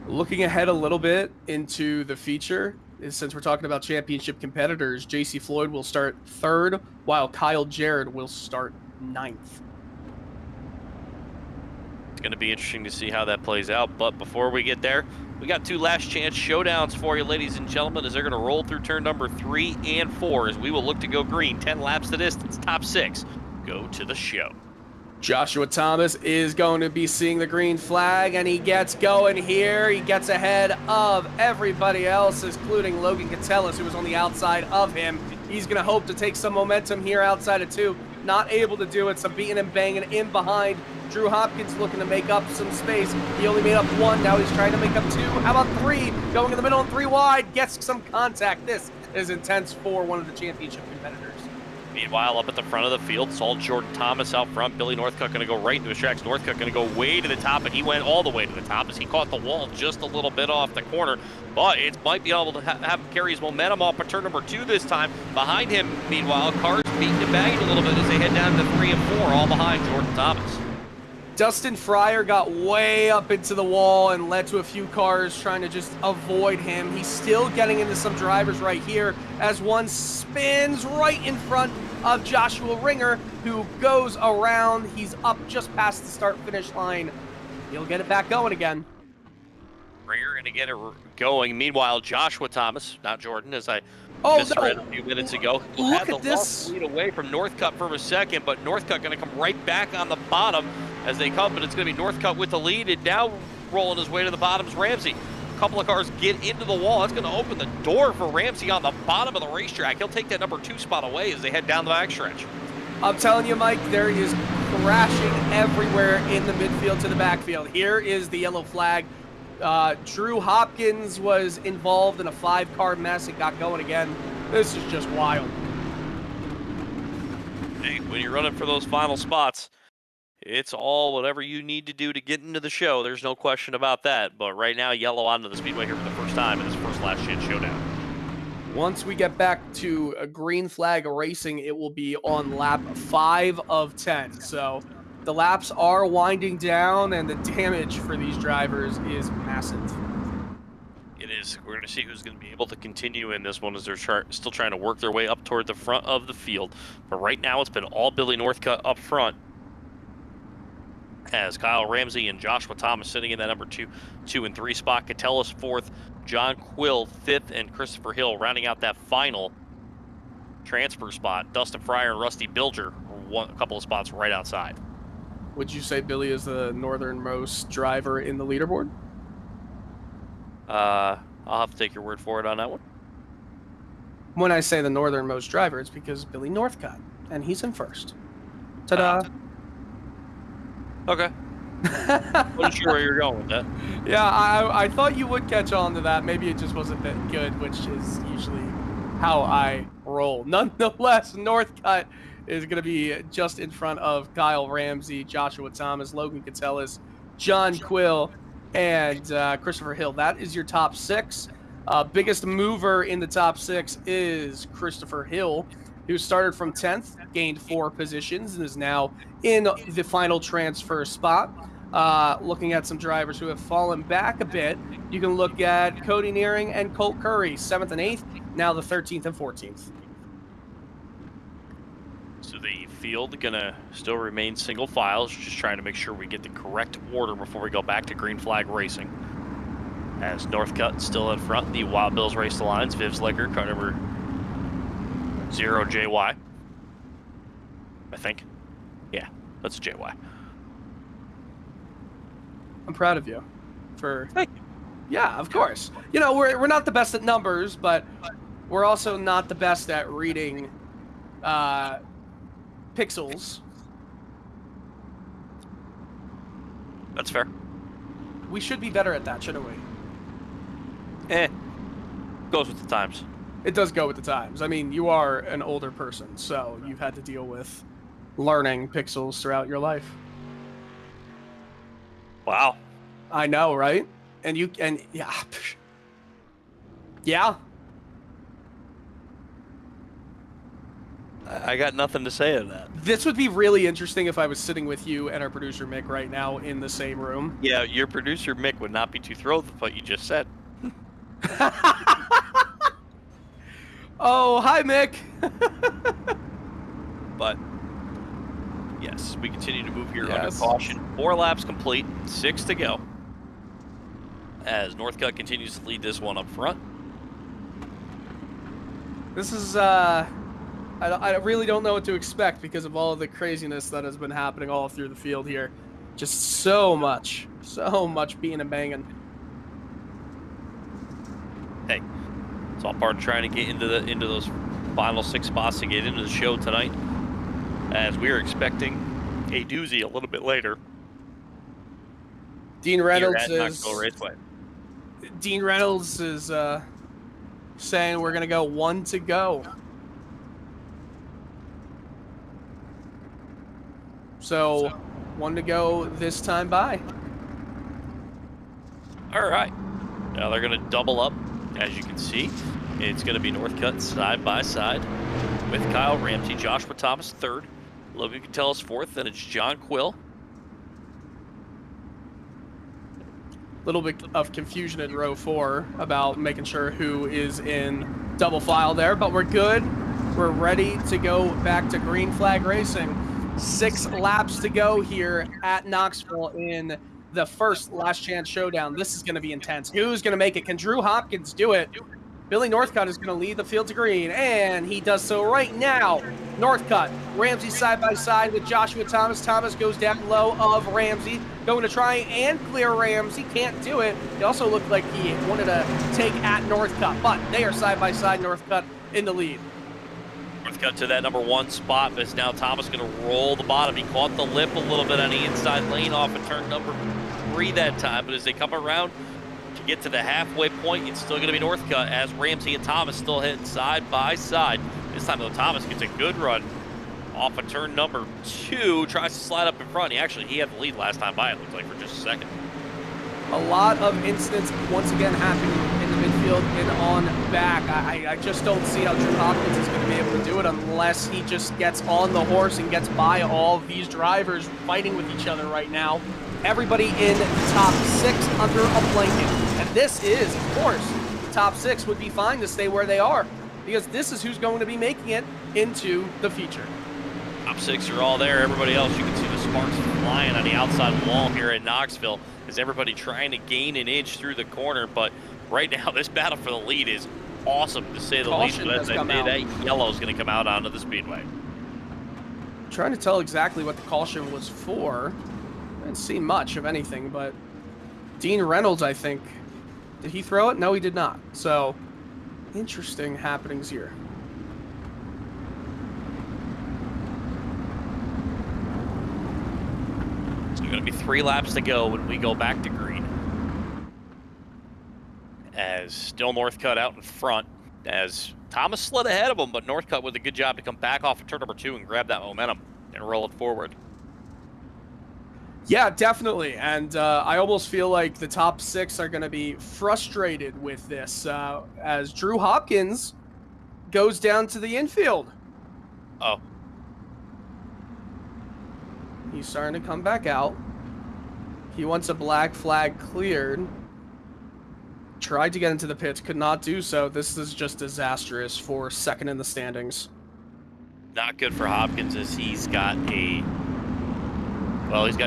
Looking ahead a little bit into the feature, since we're talking about championship competitors, JC Floyd will start 3rd, while Kyle Jarrett will start 9th. It's going to be interesting to see how that plays out. But before we get there, we got 2 last chance showdowns for you, ladies and gentlemen, as they're going to roll through turn number 3 and 4 as we will look to go green. 10 laps to distance, top 6. Go to the show. Joshua Thomas is going to be seeing the green flag, and he gets going here. He gets ahead of everybody else, including Logan Catellis, who was on the outside of him. He's going to hope to take some momentum here outside of 2. Not able to do it, so beating and banging in behind. Drew Hopkins looking to make up some space. He only made up 1. Now he's trying to make up 2. How about 3? Going in the middle and 3 wide. Gets some contact. This is intense for one of the championship competitors. Meanwhile, up at the front of the field, saw Jordan Thomas out front. Billy Northcutt going to go right into his tracks. Northcutt going to go way to the top, and he went all the way to the top as he caught the wall just a little bit off the corner. But it might be able to have him carry his momentum off at turn number 2 this time. Behind him, meanwhile, cars beating and banging a little bit as they head down to 3 and 4, all behind Jordan Thomas. Dustin Fryer got way up into the wall and led to a few cars trying to just avoid him. He's still getting into some drivers right here as one spins right in front of Joshua Ringer, who goes around. He's up just past the start-finish line. He'll get it back going again. Ringer going to get it going. Meanwhile, Joshua Thomas, not Jordan, as I misread a few minutes ago, Look at this. Lead away from Northcutt for a second, but Northcutt going to come right back on the bottom as they come, but it's going to be Northcutt with the lead, and now rolling his way to the bottom is Ramsey. A couple of cars get into the wall. That's going to open the door for Ramsey on the bottom of the racetrack. He'll take that number 2 spot away as they head down the backstretch. I'm telling you, Mike, there is crashing everywhere in the midfield to the backfield. Here is the yellow flag. Drew Hopkins was involved in a 5-car mess. It got going again. This is just wild. Hey, when you're running for those final spots, it's all whatever you need to do to get into the show. There's no question about that. But right now, yellow onto the speedway here for the first time in this first last chance showdown. Once we get back to a green flag racing, it will be on lap 5 of 10. So the laps are winding down, and the damage for these drivers is massive. It is. We're going to see who's going to be able to continue in this one as they're still trying to work their way up toward the front of the field. But right now, it's been all Billy Northcutt up front, as Kyle Ramsey and Joshua Thomas sitting in that number 2 and 3 spot. Catellis 4th, John Quill 5th, and Christopher Hill rounding out that final transfer spot. Dustin Fryer and Rusty Bilger a couple of spots right outside. Would you say Billy is the northernmost driver in the leaderboard? I'll have to take your word for it on that one. When I say the northernmost driver, it's because Billy Northcutt, and he's in first. Ta-da! Okay. Wasn't sure where you're going with that. Yeah, I thought you would catch on to that. Maybe it just wasn't that good, which is usually how I roll. Nonetheless, Northcutt is going to be just in front of Kyle Ramsey, Joshua Thomas, Logan Catellis, John Quill, and Christopher Hill. That is your top 6. Biggest mover in the top 6 is Christopher Hill, who started from 10th, gained 4 positions, and is now in the final transfer spot. Looking at some drivers who have fallen back a bit, you can look at Cody Nearing and Colt Curry, 7th and 8th, now the 13th and 14th. So the field gonna still remain single files, just trying to make sure we get the correct order before we go back to green flag racing. As Northcutt still in front, the Wild Bills race the lines. Viv's Liquor, car number 0JY, I think. Yeah, that's JY. I'm proud of you. Yeah, of course. You know, we're not the best at numbers, but we're also not the best at reading pixels. That's fair. We should be better at that, shouldn't we? Goes with the times. It does go with the times. I mean, you are an older person, so you've had to deal with learning pixels throughout your life. Wow. I know, right? And yeah. Yeah. I got nothing to say to that. This would be really interesting if I was sitting with you and our producer Mick right now in the same room. Yeah, your producer Mick would not be too thrilled with what you just said. Oh, hi, Mick. But yes, we continue to move here under caution. 4 laps complete, 6 to go. As Northcutt continues to lead this one up front. This is, I really don't know what to expect because of all of the craziness that has been happening all through the field here. Just so much being and banging. Hey, it's all part of trying to get into those final 6 spots to get into the show tonight. As we are expecting a doozy a little bit later. Dean Reynolds Knoxville Raceway. Dean Reynolds is saying we're gonna go 1 to go. So 1 to go this time by. All right. Now they're going to double up, as you can see. It's going to be Northcutt side by side with Kyle Ramsey, Joshua Thomas third, Logan Catellis fourth, and it's John Quill. Little bit of confusion in row 4 about making sure who is in double file there, but we're good. We're ready to go back to green flag racing. 6 laps to go here at Knoxville in the first last chance showdown. This is going to be intense. Who's going to make it? Can Drew Hopkins do it? Billy Northcutt is going to lead the field to green, and he does so right now. Northcutt, Ramsey side by side with Joshua Thomas. Thomas goes down low of Ramsey, going to try and clear Ramsey. Can't do it. It also looked like he wanted to take at Northcutt, but they are side by side. Northcutt in the lead. Northcutt to that number 1 spot, but it's now Thomas going to roll the bottom. He caught the lip a little bit on the inside lane off of turn number 3 that time, but as they come around to get to the halfway point, it's still going to be Northcutt as Ramsey and Thomas still hitting side by side. This time though, Thomas gets a good run off of turn number 2, tries to slide up in front. He had the lead last time by, it looked like, for just a second. A lot of incidents once again happening in the midfield and on back. I just don't see how Drew Hopkins is going to be able to do it unless he just gets on the horse and gets by all of these drivers fighting with each other right now. Everybody in the top 6 under a blanket. And this is, of course, the top 6 would be fine to stay where they are because this is who's going to be making it into the feature. Top 6 are all there. Everybody else, you can see the sparks flying on the outside wall here at Knoxville. Is everybody trying to gain an inch through the corner, but right now this battle for the lead is awesome to say the least. But as I say, that yellow is going to come out onto the speedway. I'm trying to tell exactly what the caution was for. I didn't see much of anything, but Dean Reynolds, I think, did he throw it? No, he did not. So interesting happenings here. Going to be 3 laps to go when we go back to green. As still Northcutt out in front, as Thomas slid ahead of him, but Northcutt with a good job to come back off of turn number 2 and grab that momentum and roll it forward. Yeah, definitely. And I almost feel like the top 6 are going to be frustrated with this as Drew Hopkins goes down to the infield. Oh. He's starting to come back out. He wants a black flag cleared. Tried to get into the pits, could not do so. This is just disastrous for second in the standings. Not good for Hopkins as he's got an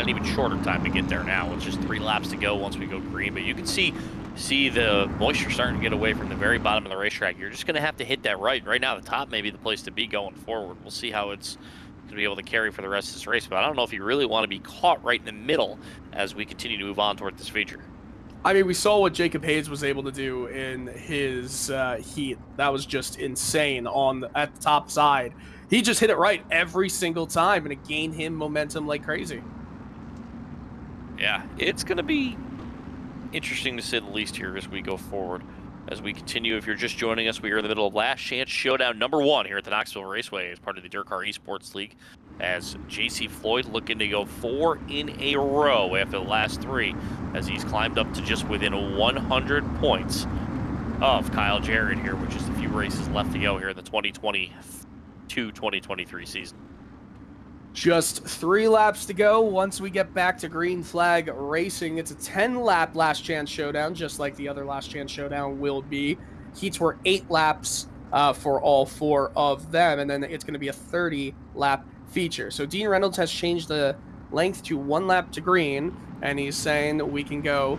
even shorter time to get there now. It's just 3 laps to go once we go green. But you can see the moisture starting to get away from the very bottom of the racetrack. You're just going to have to hit that right. Right now, the top may be the place to be going forward. We'll see how it's to be able to carry for the rest of this race. But I don't know if you really want to be caught right in the middle as we continue to move on toward this feature. I mean, we saw what Jacob Hayes was able to do in his heat. That was just insane at the top side. He just hit it right every single time, and it gained him momentum like crazy. Yeah, it's going to be interesting to say the least here as we go forward. As we continue, if you're just joining us, we are in the middle of Last Chance Showdown #1 here at the Knoxville Raceway as part of the DIRTcar eSports League. As JC Floyd looking to go 4 in a row after the last 3, as he's climbed up to just within 100 points of Kyle Jarrett here, which is a few races left to go here in the 2022-2023 season. Just 3 laps to go once we get back to green flag racing. It's a 10-lap Last Chance Showdown, just like the other Last Chance Showdown will be. Heats were 8 laps for all 4 of them, and then it's going to be a 30-lap feature. So Dean Reynolds has changed the length to 1 lap to green, and he's saying that we can go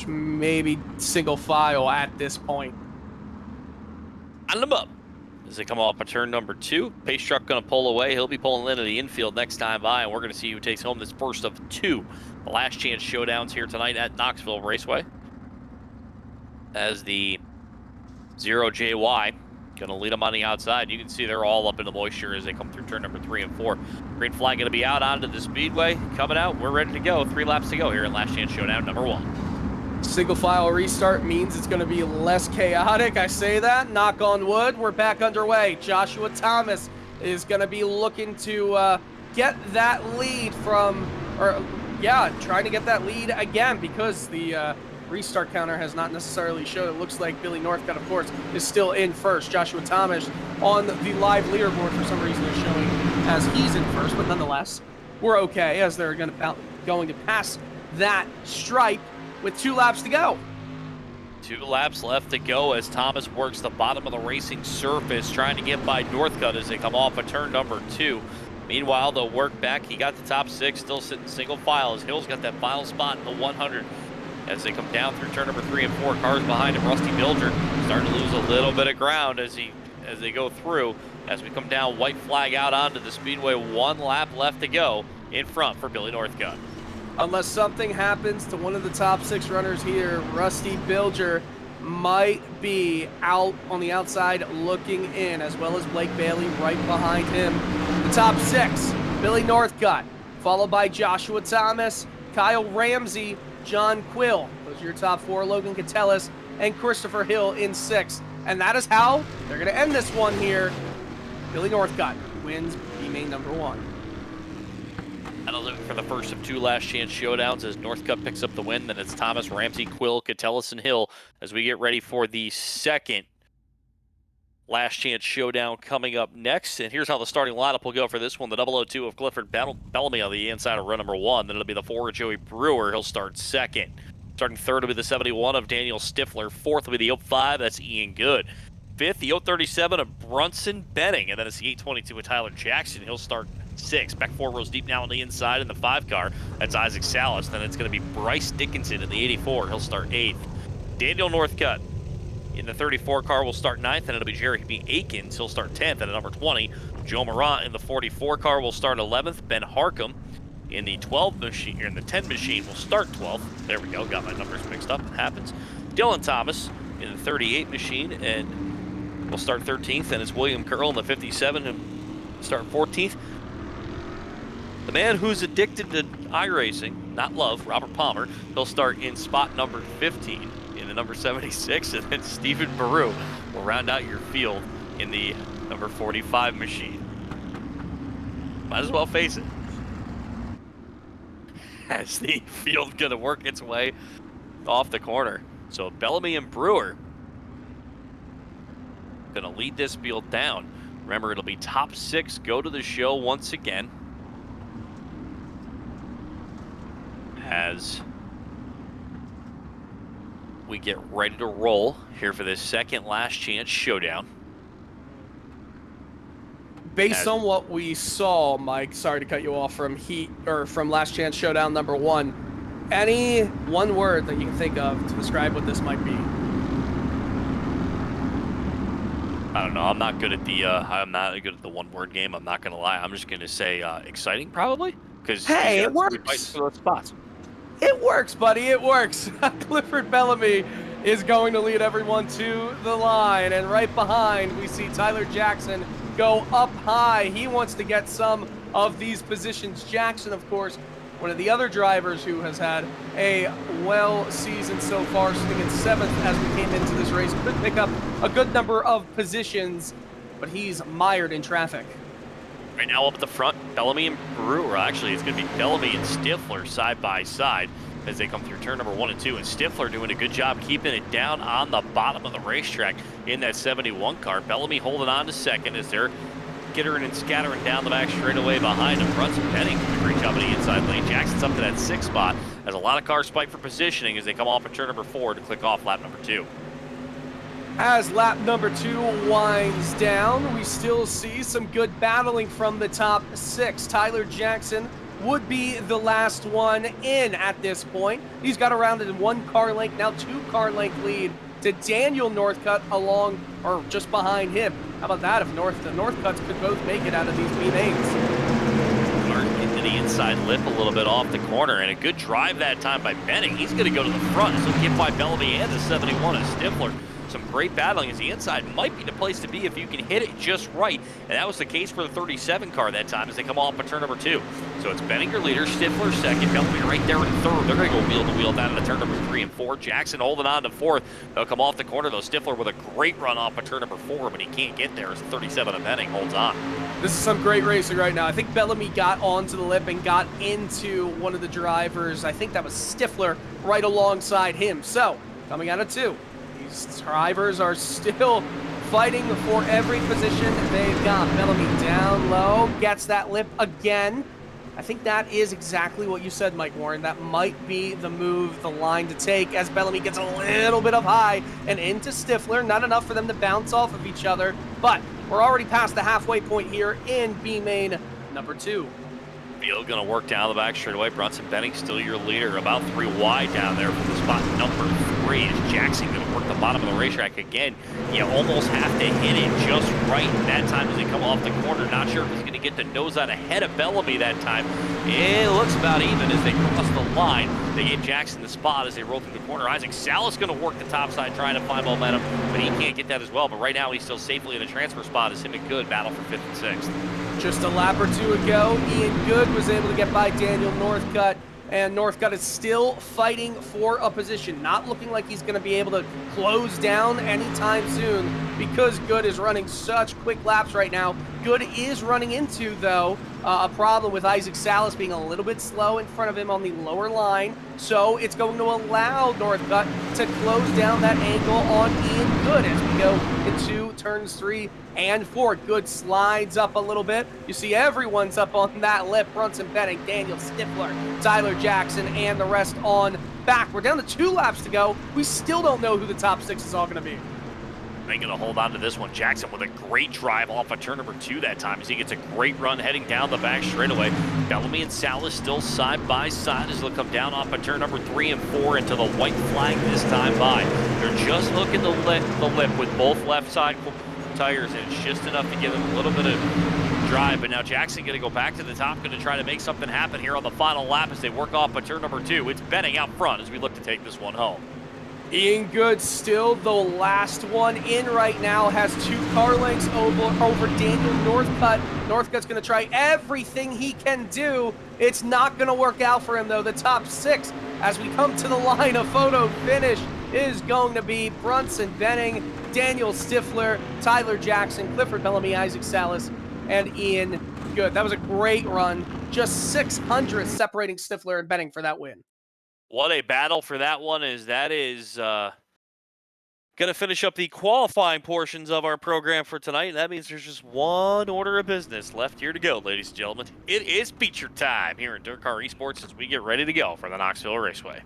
maybe single file at this point. On them up. As they come off of turn #2, pace truck going to pull away. He'll be pulling into the infield next time by, and we're going to see who takes home this first of 2 Last Chance Showdowns here tonight at Knoxville Raceway. As the 0JY going to lead them on the outside. You can see they're all up in the moisture as they come through turn #3 and 4. Green flag going to be out onto the speedway. Coming out, we're ready to go. 3 laps to go here in Last Chance Showdown #1. Single file restart means it's going to be less chaotic. I say that, knock on wood. We're back underway. Joshua Thomas is going to be looking to get that lead trying to get that lead again because the restart counter has not necessarily showed. It looks like Billy Northcutt, of course, is still in first. Joshua Thomas on the live leaderboard for some reason is showing as he's in first, but nonetheless, we're okay as they're going to pass that stripe with 2 laps to go. 2 laps left to go as Thomas works the bottom of the racing surface, trying to get by Northcutt as they come off of turn #2. Meanwhile, they'll work back. He got the top 6, still sitting single file as Hill's got that final spot in the 100. As they come down through turn #3 and 4, cars behind him. Rusty Bilger starting to lose a little bit of ground as they go through. As we come down, white flag out onto the speedway. 1 lap left to go in front for Billy Northcutt. Unless something happens to one of the top 6 runners here, Rusty Bilger might be out on the outside looking in, as well as Blake Bailey right behind him. The top 6, Billy Northcutt, followed by Joshua Thomas, Kyle Ramsey, John Quill. Those are your top 4, Logan Catellis, and Christopher Hill in 6th. And that is how they're going to end this one here. Billy Northcutt wins B-Main #1. That'll do it for the first of 2 Last Chance Showdowns as Northcutt picks up the win. Then it's Thomas, Ramsey, Quill, Catellis, and Hill as we get ready for the second Last Chance Showdown coming up next. And here's how the starting lineup will go for this one. The 002 of Clifford Bellamy on the inside of run #1. Then it'll be the 4 of Joey Brewer. He'll start 2nd. Starting 3rd will be the 71 of Daniel Stifler. 4th will be the 05. That's Ian Good. 5th, the 037 of Brunson Benning. And then it's the 822 of Tyler Jackson. He'll start 6. Back 4 rows deep now on the inside in the 5 car. That's Isaac Salas. Then it's going to be Bryce Dickinson in the 84. He'll start 8th. Daniel Northcutt in the 34 car will start 9th, and it'll be Jeremy Akins. He'll start 10th at number 20. Joe Morant in the 44 car will start 11th. Ben Harcum in the 12 machine, or in the 10 machine will start 12th. There we go. Got my numbers mixed up. It happens. Dylan Thomas in the 38 machine and will start 13th, and it's William Curl in the 57 who will start 14th. The man who's addicted to iRacing, not love, Robert Palmer, he'll start in spot number 15 in the number 76, and then Stephen Baru will round out your field in the number 45 machine. Might as well face it. As the field's gonna work its way off the corner. So Bellamy and Brewer gonna lead this field down. Remember, it'll be top 6 go to the show once again. As we get ready to roll here for this second Last Chance Showdown. Based on what we saw, Mike, sorry to cut you off, from Last Chance Showdown #1, any one word that you can think of to describe what this might be? I don't know. I'm not good at the one-word game. I'm not gonna lie. I'm just gonna say exciting, probably, because hey, it works. For those spots. It works, buddy. It works. Clifford Bellamy is going to lead everyone to the line, and right behind we see Tyler Jackson go up high. He wants to get some of these positions. Jackson, of course, one of the other drivers who has had a well season so far, sitting in 7th as we came into this race. Could pick up a good number of positions, but he's mired in traffic. Right now up at the front, Bellamy and Brewer. Actually, it's going to be Bellamy and Stifler side by side as they come through turn number 1 and 2. And Stifler doing a good job keeping it down on the bottom of the racetrack in that 71 car. Bellamy holding on to second as they're skittering and scattering down the back straightaway behind him. Brunson Penning doing a great job in the inside lane. Jackson's up to that 6th spot as a lot of cars fight for positioning as they come off at turn number 4 to click off lap number 2. As lap number 2 winds down, we still see some good battling from the top 6. Tyler Jackson would be the last one in at this point. He's got around in 1 car length, now 2 car length lead to Daniel Northcutt along, or just behind him. How about that if the Northcutts could both make it out of these B-mains? Into the inside lip a little bit off the corner, and a good drive that time by Benning. He's going to go to the front, so get by Bellamy and the 71 and Stifler. Some great battling as the inside might be the place to be if you can hit it just right. And that was the case for the 37 car that time as they come off at turn number 2. So it's Benning your leader, Stifler second, Bellamy right there in 3rd. They're going to go wheel to wheel down to turn number 3 and 4. Jackson holding on to 4th. They'll come off the corner though. Stifler with a great run off at turn number 4, but he can't get there as 37 of Benning holds on. This is some great racing right now. I think Bellamy got onto the lip and got into one of the drivers. I think that was Stifler right alongside him. So coming out of 2. These drivers are still fighting for every position they've got. Bellamy down low, gets that lip again. I think that is exactly what you said, Mike Warren. That might be the move, the line to take as Bellamy gets a little bit of high and into Stifler. Not enough for them to bounce off of each other, but we're already past the halfway point here in B-main number 2. Field going to work down the back straightaway. Brunson Benning still your leader, about 3 wide down there from the spot number 3. Is Jackson going to work the bottom of the racetrack again? You almost have to hit it just right that time as they come off the corner. Not sure if he's going to get the nose out ahead of Bellamy that time. It looks about even as they cross the line. They gave Jackson the spot as they roll through the corner. Isaac Salas going to work the top side trying to find momentum, but he can't get that as well. But right now he's still safely in a transfer spot as him and Good battle for 5th and 6th. Just a lap or 2 ago, Ian Good was able to get by Daniel Northcutt, and Northcutt is still fighting for a position. Not looking like he's going to be able to close down anytime soon because Good is running such quick laps right now. Good is running into, though, a problem with Isaac Salas being a little bit slow in front of him on the lower line. So it's going to allow Northcutt to close down that angle on Ian Good as we go into turns 3 and 4. Good slides up a little bit. You see everyone's up on that lip. Brunson Benning, Daniel Stifler, Tyler Jackson, and the rest on back. We're down to 2 laps to go. We still don't know who the top 6 is all going to be. They're going to hold on to this one. Jackson with a great drive off of turn number 2 that time as he gets a great run heading down the back straightaway. Bellamy and Salas still side by side as they'll come down off of turn number 3 and 4 into the white flag this time by. They're just hooking the lip with both left side tires, and it's just enough to give them a little bit of drive. But now Jackson going to go back to the top, going to try to make something happen here on the final lap as they work off of turn number 2. It's Benning out front as we look to take this one home. Ian Good still the last one in right now, has 2 car lengths over Daniel Northcutt. Northcutt's going to try everything he can do. It's not going to work out for him, though. The top 6, as we come to the line, a photo finish is going to be Brunson Benning, Daniel Stifler, Tyler Jackson, Clifford Bellamy, Isaac Salas, and Ian Good. That was a great run. Just 600 separating Stifler and Benning for that win. What a battle for that one is. That is going to finish up the qualifying portions of our program for tonight. That means there's just one order of business left here to go, ladies and gentlemen. It is feature time here at DIRTcar eSports as we get ready to go for the Knoxville Raceway.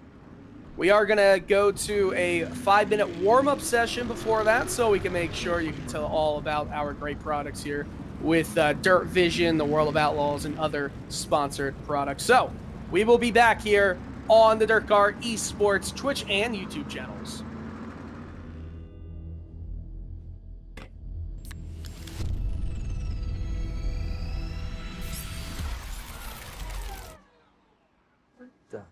We are going to go to a 5-minute warm-up session before that, so we can make sure you can tell all about our great products here with Dirtvision, the World of Outlaws, and other sponsored products. So we will be back here on the DIRTcar eSports Twitch and YouTube channels. stuff.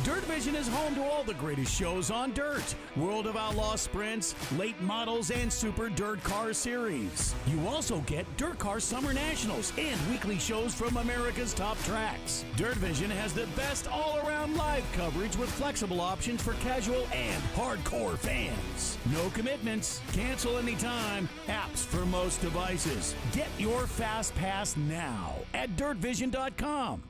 Dirtvision is home to all the greatest shows on dirt. World of Outlaw sprints, late models, and Super Dirt Car Series. You also get DIRTcar Summer Nationals and weekly shows from America's top tracks. Dirtvision has the best all-around live coverage with flexible options for casual and hardcore fans. No commitments, cancel anytime, apps for most devices. Get your Fast Pass now at Dirtvision.com.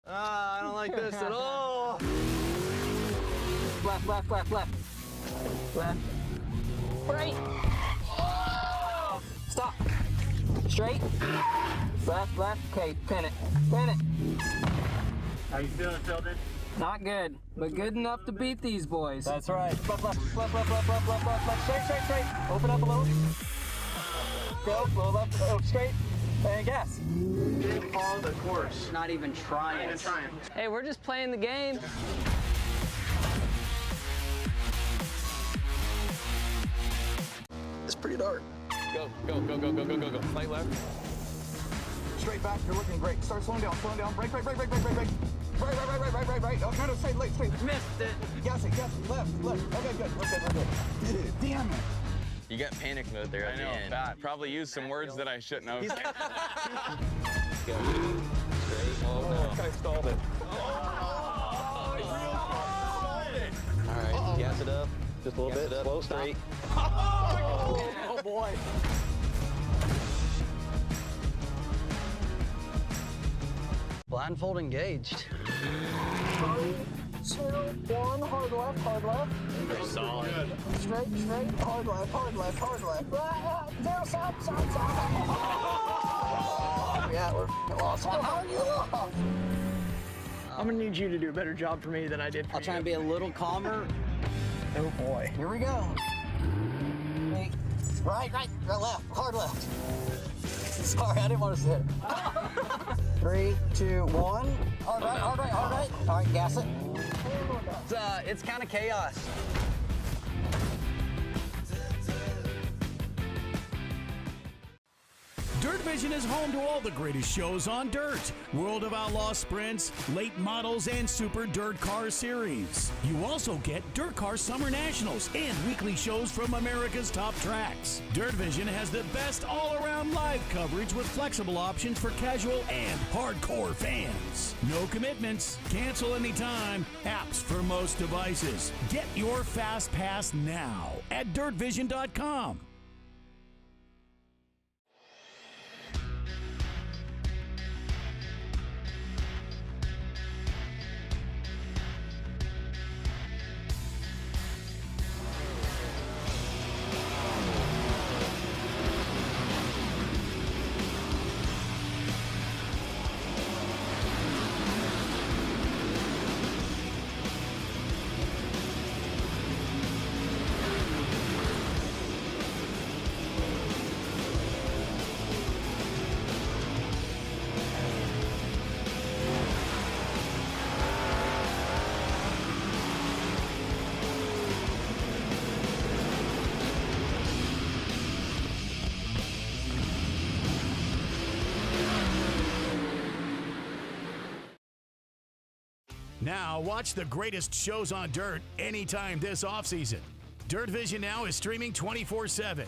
I don't like this at all. Left, left, left, left. Left. Right. Stop. Straight. Left, left. Okay, pin it. Pin it. How you feeling, Sheldon? Not good, but good enough to beat these boys. That's right. Left, left, left, left, left, left, left, left, left. Straight, straight, straight. Open up a little. Go, little left, oh, straight. And gas. Didn't follow the course. Not even trying. Hey, we're just playing the game. It's pretty dark. Go, go, go, go, go, go, go, go. Light left. Straight back, you're looking great. Start slowing down, slowing down. Brake, brake, brake, brake, brake, brake, brake. Right, right, right, right, right, right, right. Oh, no, no, straight, left, straight. Missed it. Gas it, left, left. Okay, good, we're good, we're good. Damn it. You got panic mode there at the end. Bad. Probably used some words that I shouldn't have. Go. Straight. Oh, no. This guy stalled it. All right, gas it up. Just a little bit. Slow, straight. Oh, boy. Blindfold engaged. 3, 2, 1. Hard left, hard left. Solid. Straight, straight. Hard left, hard left, hard left. Down, stop, stop, stop. Yeah, we're lost. How are you lost? I'm gonna need you to do a better job for me than I did for I'll you. try and be a little calmer. Oh boy. Here we go. Wait. Right, right, left, hard left. Sorry, I didn't want to sit. 3, 2, 1. Hard right, hard right, hard right. All right, gas it. It's kind of chaos. Dirtvision is home to all the greatest shows on dirt. World of Outlaw sprints, late models, and Super Dirt Car Series. You also get DIRTcar Summer Nationals and weekly shows from America's top tracks. Dirtvision has the best all-around live coverage with flexible options for casual and hardcore fans. No commitments, cancel anytime, apps for most devices. Get your Fast Pass now at Dirtvision.com. Now watch the greatest shows on dirt anytime this offseason. Dirtvision now is streaming 24/7.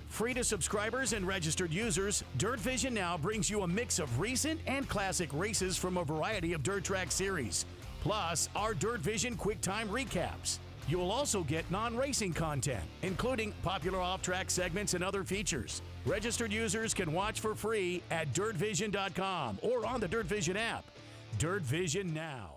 Free to subscribers and registered users, Dirtvision now brings you a mix of recent and classic races from a variety of dirt track series, plus our Dirtvision QuickTime recaps. You will also get non-racing content, including popular off-track segments and other features. Registered users can watch for free at Dirtvision.com or on the Dirtvision app. Dirtvision now.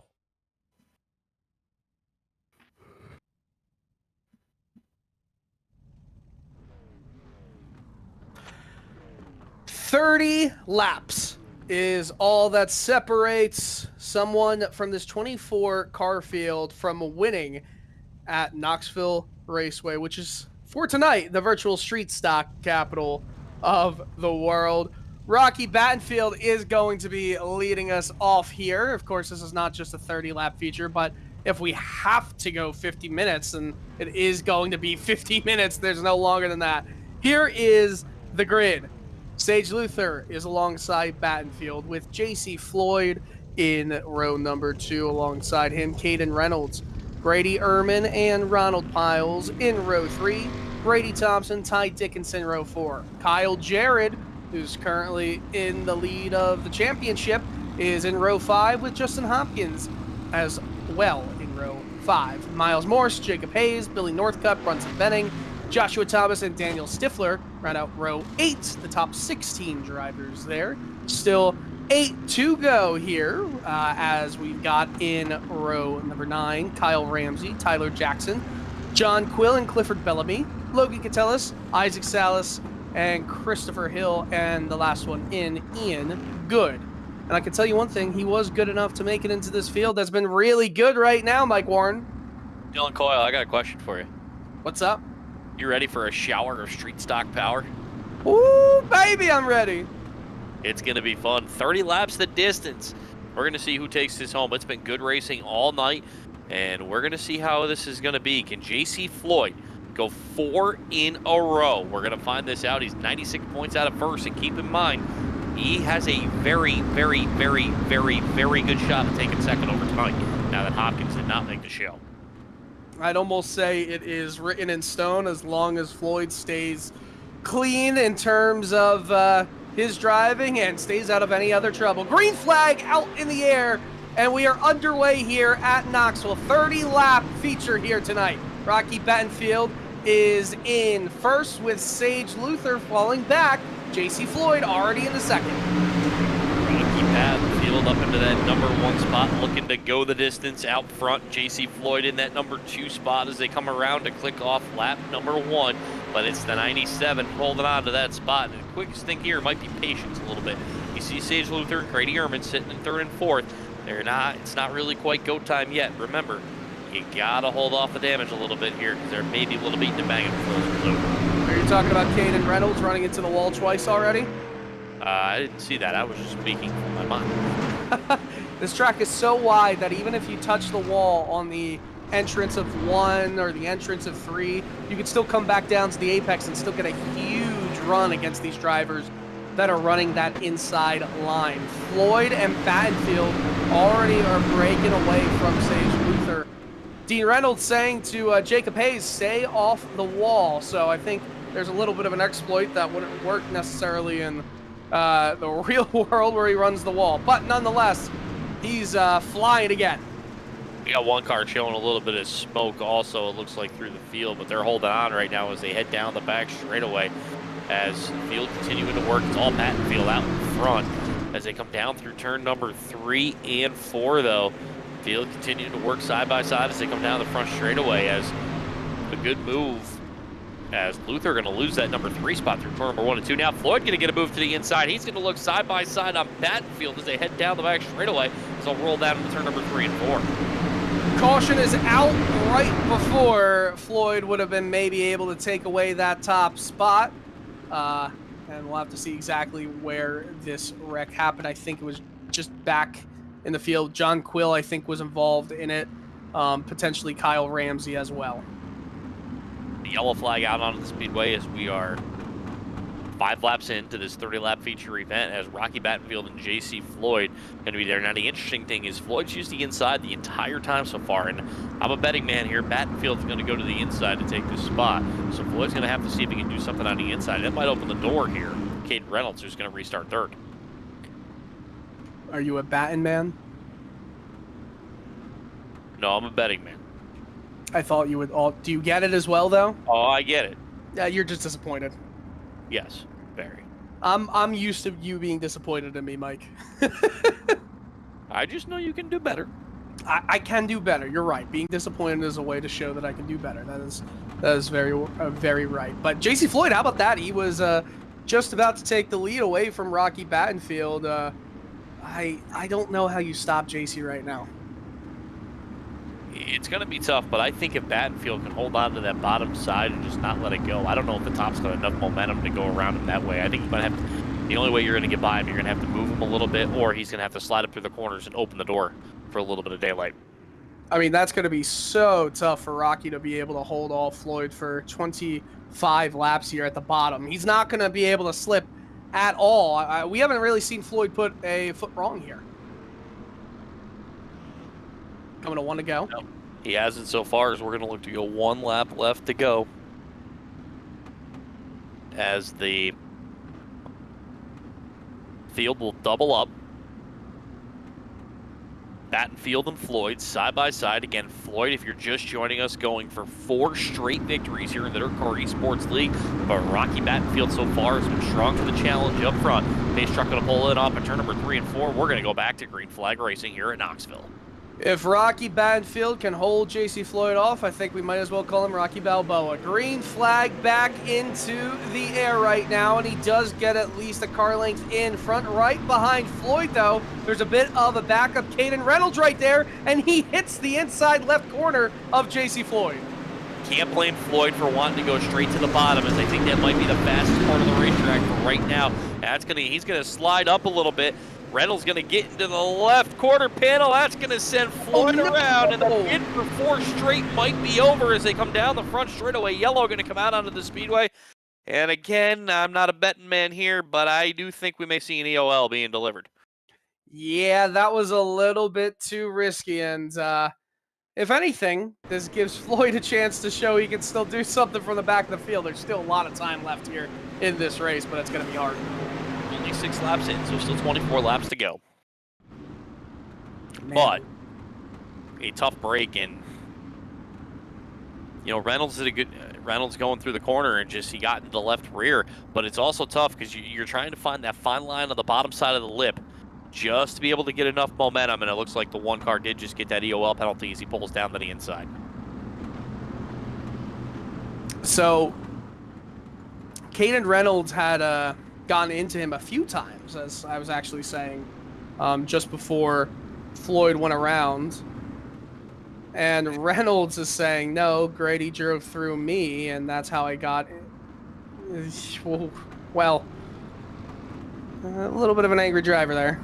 "30 laps is all that separates someone from this 24 car field from winning at Knoxville Raceway, which is, for tonight, the virtual street stock capital of the world. Rocky Battenfield is going to be leading us off here. Of course, this is not just a 30-lap feature, but if we have to go 50 minutes, and it is going to be 50 minutes, there's no longer than that. Here is the grid. Sage Luther is alongside Battenfield with JC Floyd in row number 2. Alongside him, Caden Reynolds, Grady Ehrman, and Ronald Piles in row 3. Brady Thompson, Ty Dickinson, row 4. Kyle Jarrett, who's currently in the lead of the championship, is in row 5 with Justin Hopkins as well in row 5. Miles Morse, Jacob Hayes, Billy Northcutt, Brunson Benning, Joshua Thomas, and Daniel Stifler round out row 8, the top 16 drivers there. Still 8 to go here, as we've got in row number 9, Kyle Ramsey, Tyler Jackson, John Quill and Clifford Bellamy, Logan Catellis, Isaac Salas, and Christopher Hill, and the last one in, Ian Good. And I can tell you one thing, he was good enough to make it into this field that's been really good right now, Mike Warren. Dylan Coyle, I got a question for you. What's up? You ready for a shower of street stock power? Ooh, baby, I'm ready. It's going to be fun. 30 laps the distance. We're going to see who takes this home. It's been good racing all night, and we're going to see how this is going to be. Can JC Floyd go 4 in a row? We're going to find this out. He's 96 points out of first, and keep in mind, he has a very, very, very, very, very good shot at taking second over tonight, now that Hopkins did not make the show. I'd almost say it is written in stone as long as Floyd stays clean in terms of his driving and stays out of any other trouble. Green flag out in the air, and we are underway here at Knoxville. 30-lap feature here tonight. Rocky Battenfield is in first with Sage Luther falling back. JC Floyd already in the second. Rocky Battenfield up into that number 1 spot, looking to go the distance out front. JC Floyd in that number 2 spot as they come around to click off lap number 1. But it's the 97 holding on to that spot. And the quickest thing here might be patience a little bit. You see Sage Luther and Grady Ehrman sitting in 3rd and 4th. It's not really quite go time yet. Remember, you gotta hold off the damage a little bit here because they're maybe a little beating and banging before it's over. Are you talking about Caden Reynolds running into the wall twice already? I didn't see that. I was just speaking from my mind. This track is so wide that even if you touch the wall on the entrance of 1 or the entrance of 3, you can still come back down to the apex and still get a huge run against these drivers that are running that inside line. Floyd and Battenfield already are breaking away from Sage Luther. Dean Reynolds saying to Jacob Hayes, stay off the wall. So I think there's a little bit of an exploit that wouldn't work necessarily in the real world where he runs the wall. But nonetheless, he's flying again. We got one car showing a little bit of smoke also, it looks like, through the field, but they're holding on right now as they head down the back straightaway as the field continuing to work. It's all Battenfield out in front as they come down through turn number 3 and 4, though. Field continuing to work side by side as they come down the front straightaway as a good move as Luther going to lose that number 3 spot through turn number 1 and 2. Now Floyd going to get a move to the inside. He's going to look side by side on Battenfield as they head down the back straightaway as they'll roll down into turn number 3 and 4. Caution is out right before Floyd would have been maybe able to take away that top spot. And we'll have to see exactly where this wreck happened. I think it was just back in the field. John Quill, I think, was involved in it. Potentially Kyle Ramsey as well. The yellow flag out onto the speedway as we are 5 laps into this 30-lap feature event as Rocky Battenfield and JC Floyd going to be there. Now, the interesting thing is Floyd's used the inside the entire time so far, and I'm a betting man here. Battenfield's going to go to the inside to take this spot, so Floyd's going to have to see if he can do something on the inside. That might open the door here. Caden Reynolds, who's going to restart 3rd. Are you a batting man? No, I'm a betting man. I thought you would all. Do you get it as well, though? Oh, I get it. Yeah, you're just disappointed. Yes, very. I'm used to you being disappointed in me, Mike. I just know you can do better. I can do better. You're right. Being disappointed is a way to show that I can do better. That is very right. But JC Floyd, how about that? He was just about to take the lead away from Rocky Battenfield. I don't know how you stop JC right now. It's going to be tough, but I think if Battenfield can hold on to that bottom side and just not let it go, I don't know if the top's got enough momentum to go around him that way. I think he might have to The only way you're going to get by him, you're going to have to move him a little bit, or he's going to have to slide up through the corners and open the door for a little bit of daylight. I mean, that's going to be so tough for Rocky to be able to hold off Floyd for 25 laps here at the bottom. He's not going to be able to slip at all. We haven't really seen Floyd put a foot wrong here. Coming to 1 to go. No, he hasn't so far, as we're going to look to go 1 lap left to go. As the field will double up. Battenfield and Floyd side by side. Again, Floyd, if you're just joining us, going for 4 straight victories here in the DIRTcar eSports League. But Rocky Battenfield so far has been strong for the challenge up front. Pace truck going to pull it off at turn number 3 and 4. We're going to go back to green flag racing here at Knoxville. If Rocky Battenfield can hold JC Floyd off, I think we might as well call him Rocky Balboa. Green flag back into the air right now, and he does get at least a car length in front. Right behind Floyd, though, there's a bit of a backup. Caden Reynolds right there, and he hits the inside left corner of JC Floyd. Can't blame Floyd for wanting to go straight to the bottom, as I think that might be the fastest part of the racetrack for right now. He's gonna slide up a little bit. Reynolds going to get into the left quarter panel. That's going to send Floyd around, and the win for 4 straight might be over as they come down the front straightaway. Yellow going to come out onto the speedway. And again, I'm not a betting man here, but I do think we may see an EOL being delivered. Yeah, that was a little bit too risky, and if anything, this gives Floyd a chance to show he can still do something from the back of the field. There's still a lot of time left here in this race, but it's going to be hard. Only 6 laps in, so still 24 laps to go. Man. But a tough break, and you know, Reynolds did a good. Reynolds going through the corner and he got into the left rear, but it's also tough because you're trying to find that fine line on the bottom side of the lip just to be able to get enough momentum, and it looks like the 1 car did just get that EOL penalty as he pulls down to the inside. So, Caden Reynolds had gone into him a few times, as I was actually saying, just before Floyd went around. And Reynolds is saying, no, Grady drove through me, and that's how I got it. Well, a little bit of an angry driver there.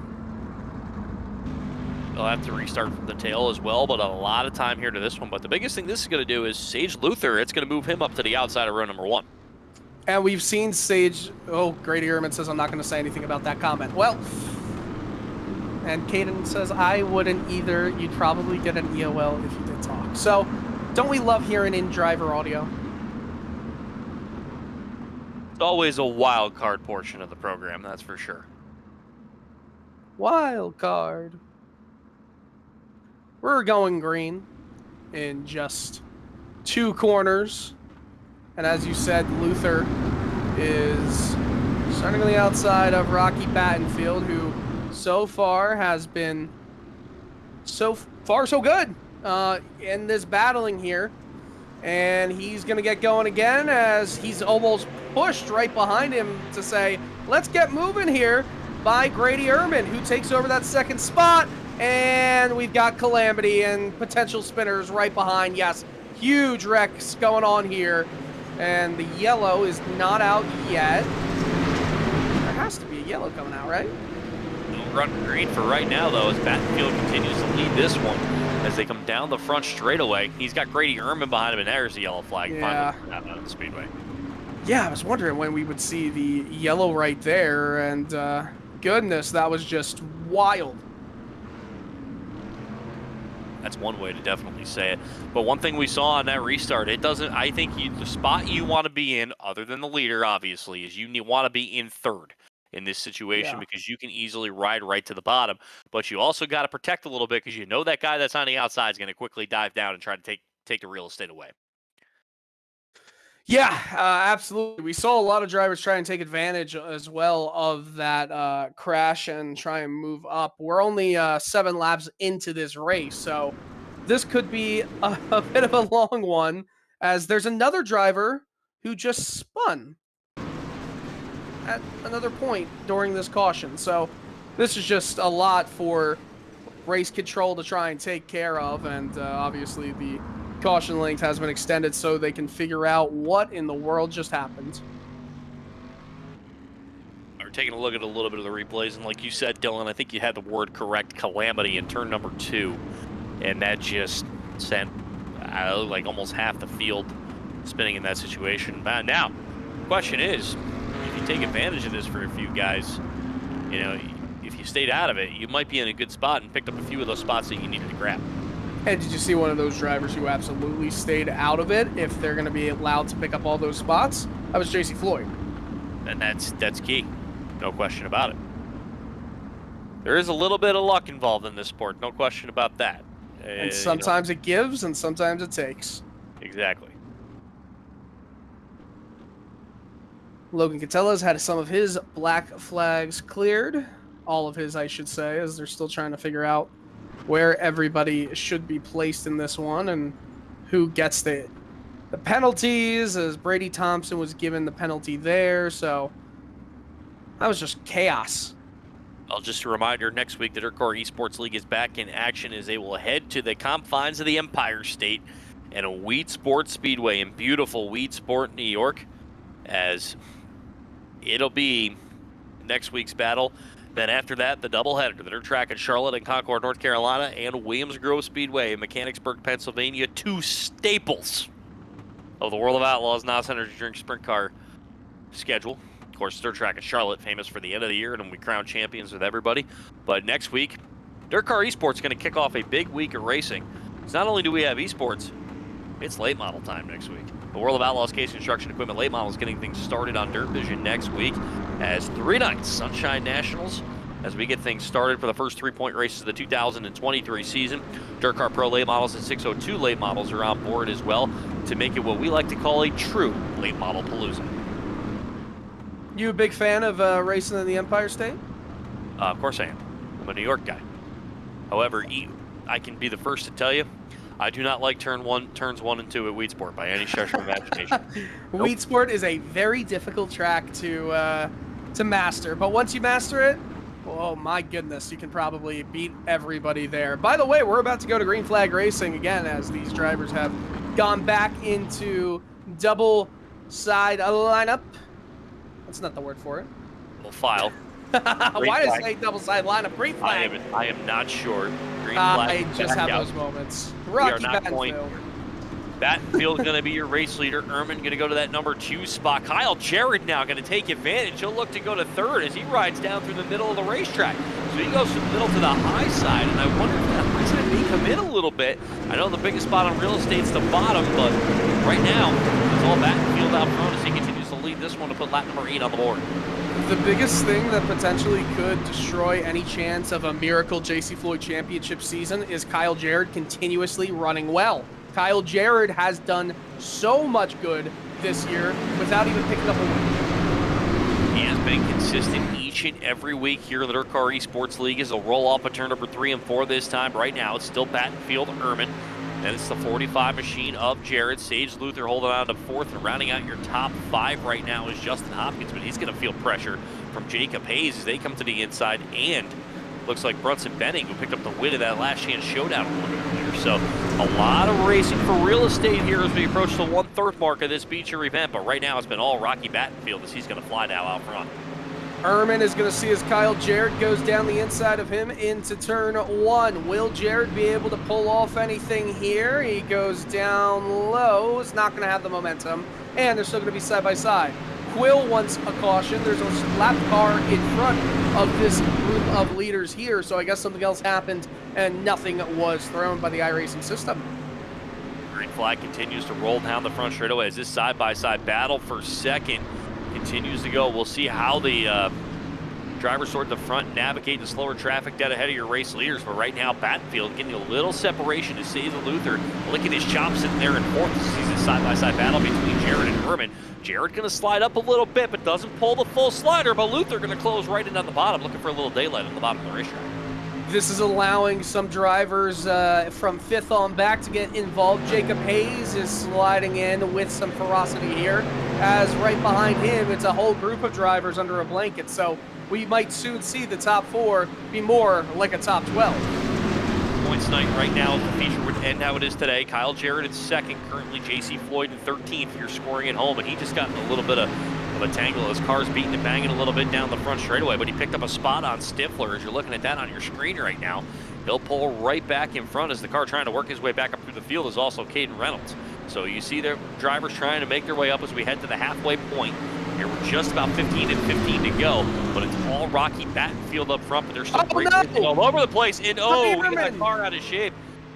They'll have to restart from the tail as well, but a lot of time here to this one. But the biggest thing this is going to do is Sage Luther, it's going to move him up to the outside of row number 1. And we've seen Sage... Oh, Grady Ehrman says I'm not going to say anything about that comment. Well, and Caden says I wouldn't either. You'd probably get an EOL if you did talk. So, don't we love hearing in-driver audio? It's always a wild card portion of the program, that's for sure. Wild card. We're going green in just 2 corners. And as you said, Luther is starting on the outside of Rocky Battenfield, who so far has been so good in this battling here. And he's going to get going again as he's almost pushed right behind him to say, let's get moving here by Grady Ehrman, who takes over that 2nd spot. And we've got Calamity and potential spinners right behind. Yes, huge wrecks going on here. And the yellow is not out yet. There has to be a yellow coming out, right? No run green for right now, though, as Battenfield continues to lead this one as they come down the front straightaway. He's got Grady Ehrman behind him, and there's the yellow flag. Yeah. Finally out of the speedway. Yeah, I was wondering when we would see the yellow right there, and goodness, that was just wild. That's one way to definitely say it. But one thing we saw on that restart, it doesn't, I think the spot you want to be in, other than the leader, obviously, is you want to be in 3rd in this situation, because you can easily ride right to the bottom. But you also got to protect a little bit, because you know that guy that's on the outside is going to quickly dive down and try to take the real estate away. Yeah, absolutely. We saw a lot of drivers try and take advantage as well of that crash and try and move up. We're only 7 laps into this race, so this could be a bit of a long one, as there's another driver who just spun at another point during this caution. So this is just a lot for race control to try and take care of, and obviously the caution length has been extended so they can figure out what in the world just happened. Our taking a look at a little bit of the replays, and like you said, Dylan, I think you had the word correct, calamity in turn number 2, and that just sent like almost half the field spinning in that situation. Now, the question is, if you take advantage of this for a few guys, you know, if you stayed out of it, you might be in a good spot and picked up a few of those spots that you needed to grab. And did you see one of those drivers who absolutely stayed out of it if they're going to be allowed to pick up all those spots? That was JC Floyd. And that's key. No question about it. There is a little bit of luck involved in this sport. No question about that. And sometimes it gives and sometimes it takes. Exactly. Logan Catella's had some of his black flags cleared. All of his, I should say, as they're still trying to figure out where everybody should be placed in this one and who gets the penalties, as Brady Thompson was given the penalty there. So that was just chaos. Well, just a reminder, next week the DIRTcar eSports League is back in action as they will head to the confines of the Empire State and a Weedsport Speedway in beautiful Weedsport, New York, as it'll be next week's battle. Then after that, the doubleheader, the dirt track in Charlotte and Concord, North Carolina, and Williams Grove Speedway in Mechanicsburg, Pennsylvania, 2 staples of the World of Outlaws NOS Energy Drink Sprint Car schedule. Of course, dirt track in Charlotte, famous for the end of the year, and we crown champions with everybody. But next week, DIRTcar eSports is going to kick off a big week of racing. Because not only do we have esports, it's late model time next week. The World of Outlaws Case Construction Equipment Late Model is getting things started on Dirtvision next week as 3 nights, Sunshine Nationals, as we get things started for the first 3-point races of the 2023 season. DIRTcar Pro Late Models and 602 Late Models are on board as well to make it what we like to call a true late model palooza. You a big fan of racing in the Empire State? Of course I am. I'm a New York guy. However, I can be the first to tell you, I do not like turns 1 and 2 at Weedsport by any stretch of imagination. Nope. Weedsport is a very difficult track to master, but once you master it, oh my goodness, you can probably beat everybody there. By the way, we're about to go to green flag racing again as these drivers have gone back into double side lineup. That's not the word for it. We'll file. Why does it say double side lineup? Green flag. I am not sure. Green flag. I just have those moments. We are not going. Battenfield going to be your race leader. Ehrman going to go to that number 2 spot. Kyle Jarrett now going to take advantage. He'll look to go to 3rd as he rides down through the middle of the racetrack. So he goes from the middle to the high side, and I wonder if that high side may come in a little bit. I know the biggest spot on real estate's the bottom, but right now it's all Battenfield out front as he continues to lead this one to put lap number 8 on the board. The biggest thing that potentially could destroy any chance of a miracle JC Floyd championship season is Kyle Jarrett continuously running well. Kyle Jarrett has done so much good this year without even picking up a win. He has been consistent each and every week here in the DIRTcar eSports League as he'll roll off a turn number 3 and 4 this time. Right now, it's still Battenfield, Ehrman. Then it's the 45 machine of Jarrett. Sage Luther holding on to 4th, and rounding out your top 5 right now is Justin Hopkins, but he's going to feel pressure from Jacob Hayes as they come to the inside, and looks like Brunson Benning, who picked up the win of that last chance showdown a little bit earlier. So a lot of racing for real estate here as we approach the 1/3 mark of this feature event, but right now it's been all Rocky Battenfield as he's going to fly now out front. Ehrman is going to see as Kyle Jarrett goes down the inside of him into turn 1. Will Jarrett be able to pull off anything here? He goes down low. It's not going to have the momentum, and they're still going to be side by side. Quill wants a caution. There's a lap car in front of this group of leaders here, so I guess something else happened and nothing was thrown by the iRacing system. Green flag continues to roll down the front straightaway as this side-by-side battle for second continues to go. We'll see how the drivers sort the front, navigate the slower traffic dead ahead of your race leaders. But right now, Battenfield getting a little separation as Cesar Luther licking his chops in there in 4th. This is a side-by-side battle between Jarrett and Ehrman. Jarrett going to slide up a little bit, but doesn't pull the full slider. But Luther going to close right in on the bottom, looking for a little daylight on the bottom of the racetrack. This is allowing some drivers from 5th on back to get involved. Jacob Hayes is sliding in with some ferocity here, as right behind him, it's a whole group of drivers under a blanket. So we might soon see the top 4 be more like a top 12. Points night right now, the feature would end how it is today. Kyle Jarrett in 2nd, currently JC Floyd in 13th if you're scoring at home, and he just got in a little bit of of a tangle. His car's beating and banging a little bit down the front straightaway, but he picked up a spot on Stifler. As you're looking at that on your screen right now, he'll pull right back in front as the car trying to work his way back up through the field is also Caden Reynolds. So you see their drivers trying to make their way up as we head to the halfway point. Here we're just about 15 and 15 to go, but it's all Rocky Battenfield up front, but they're still all over the place. And get that car out of shape.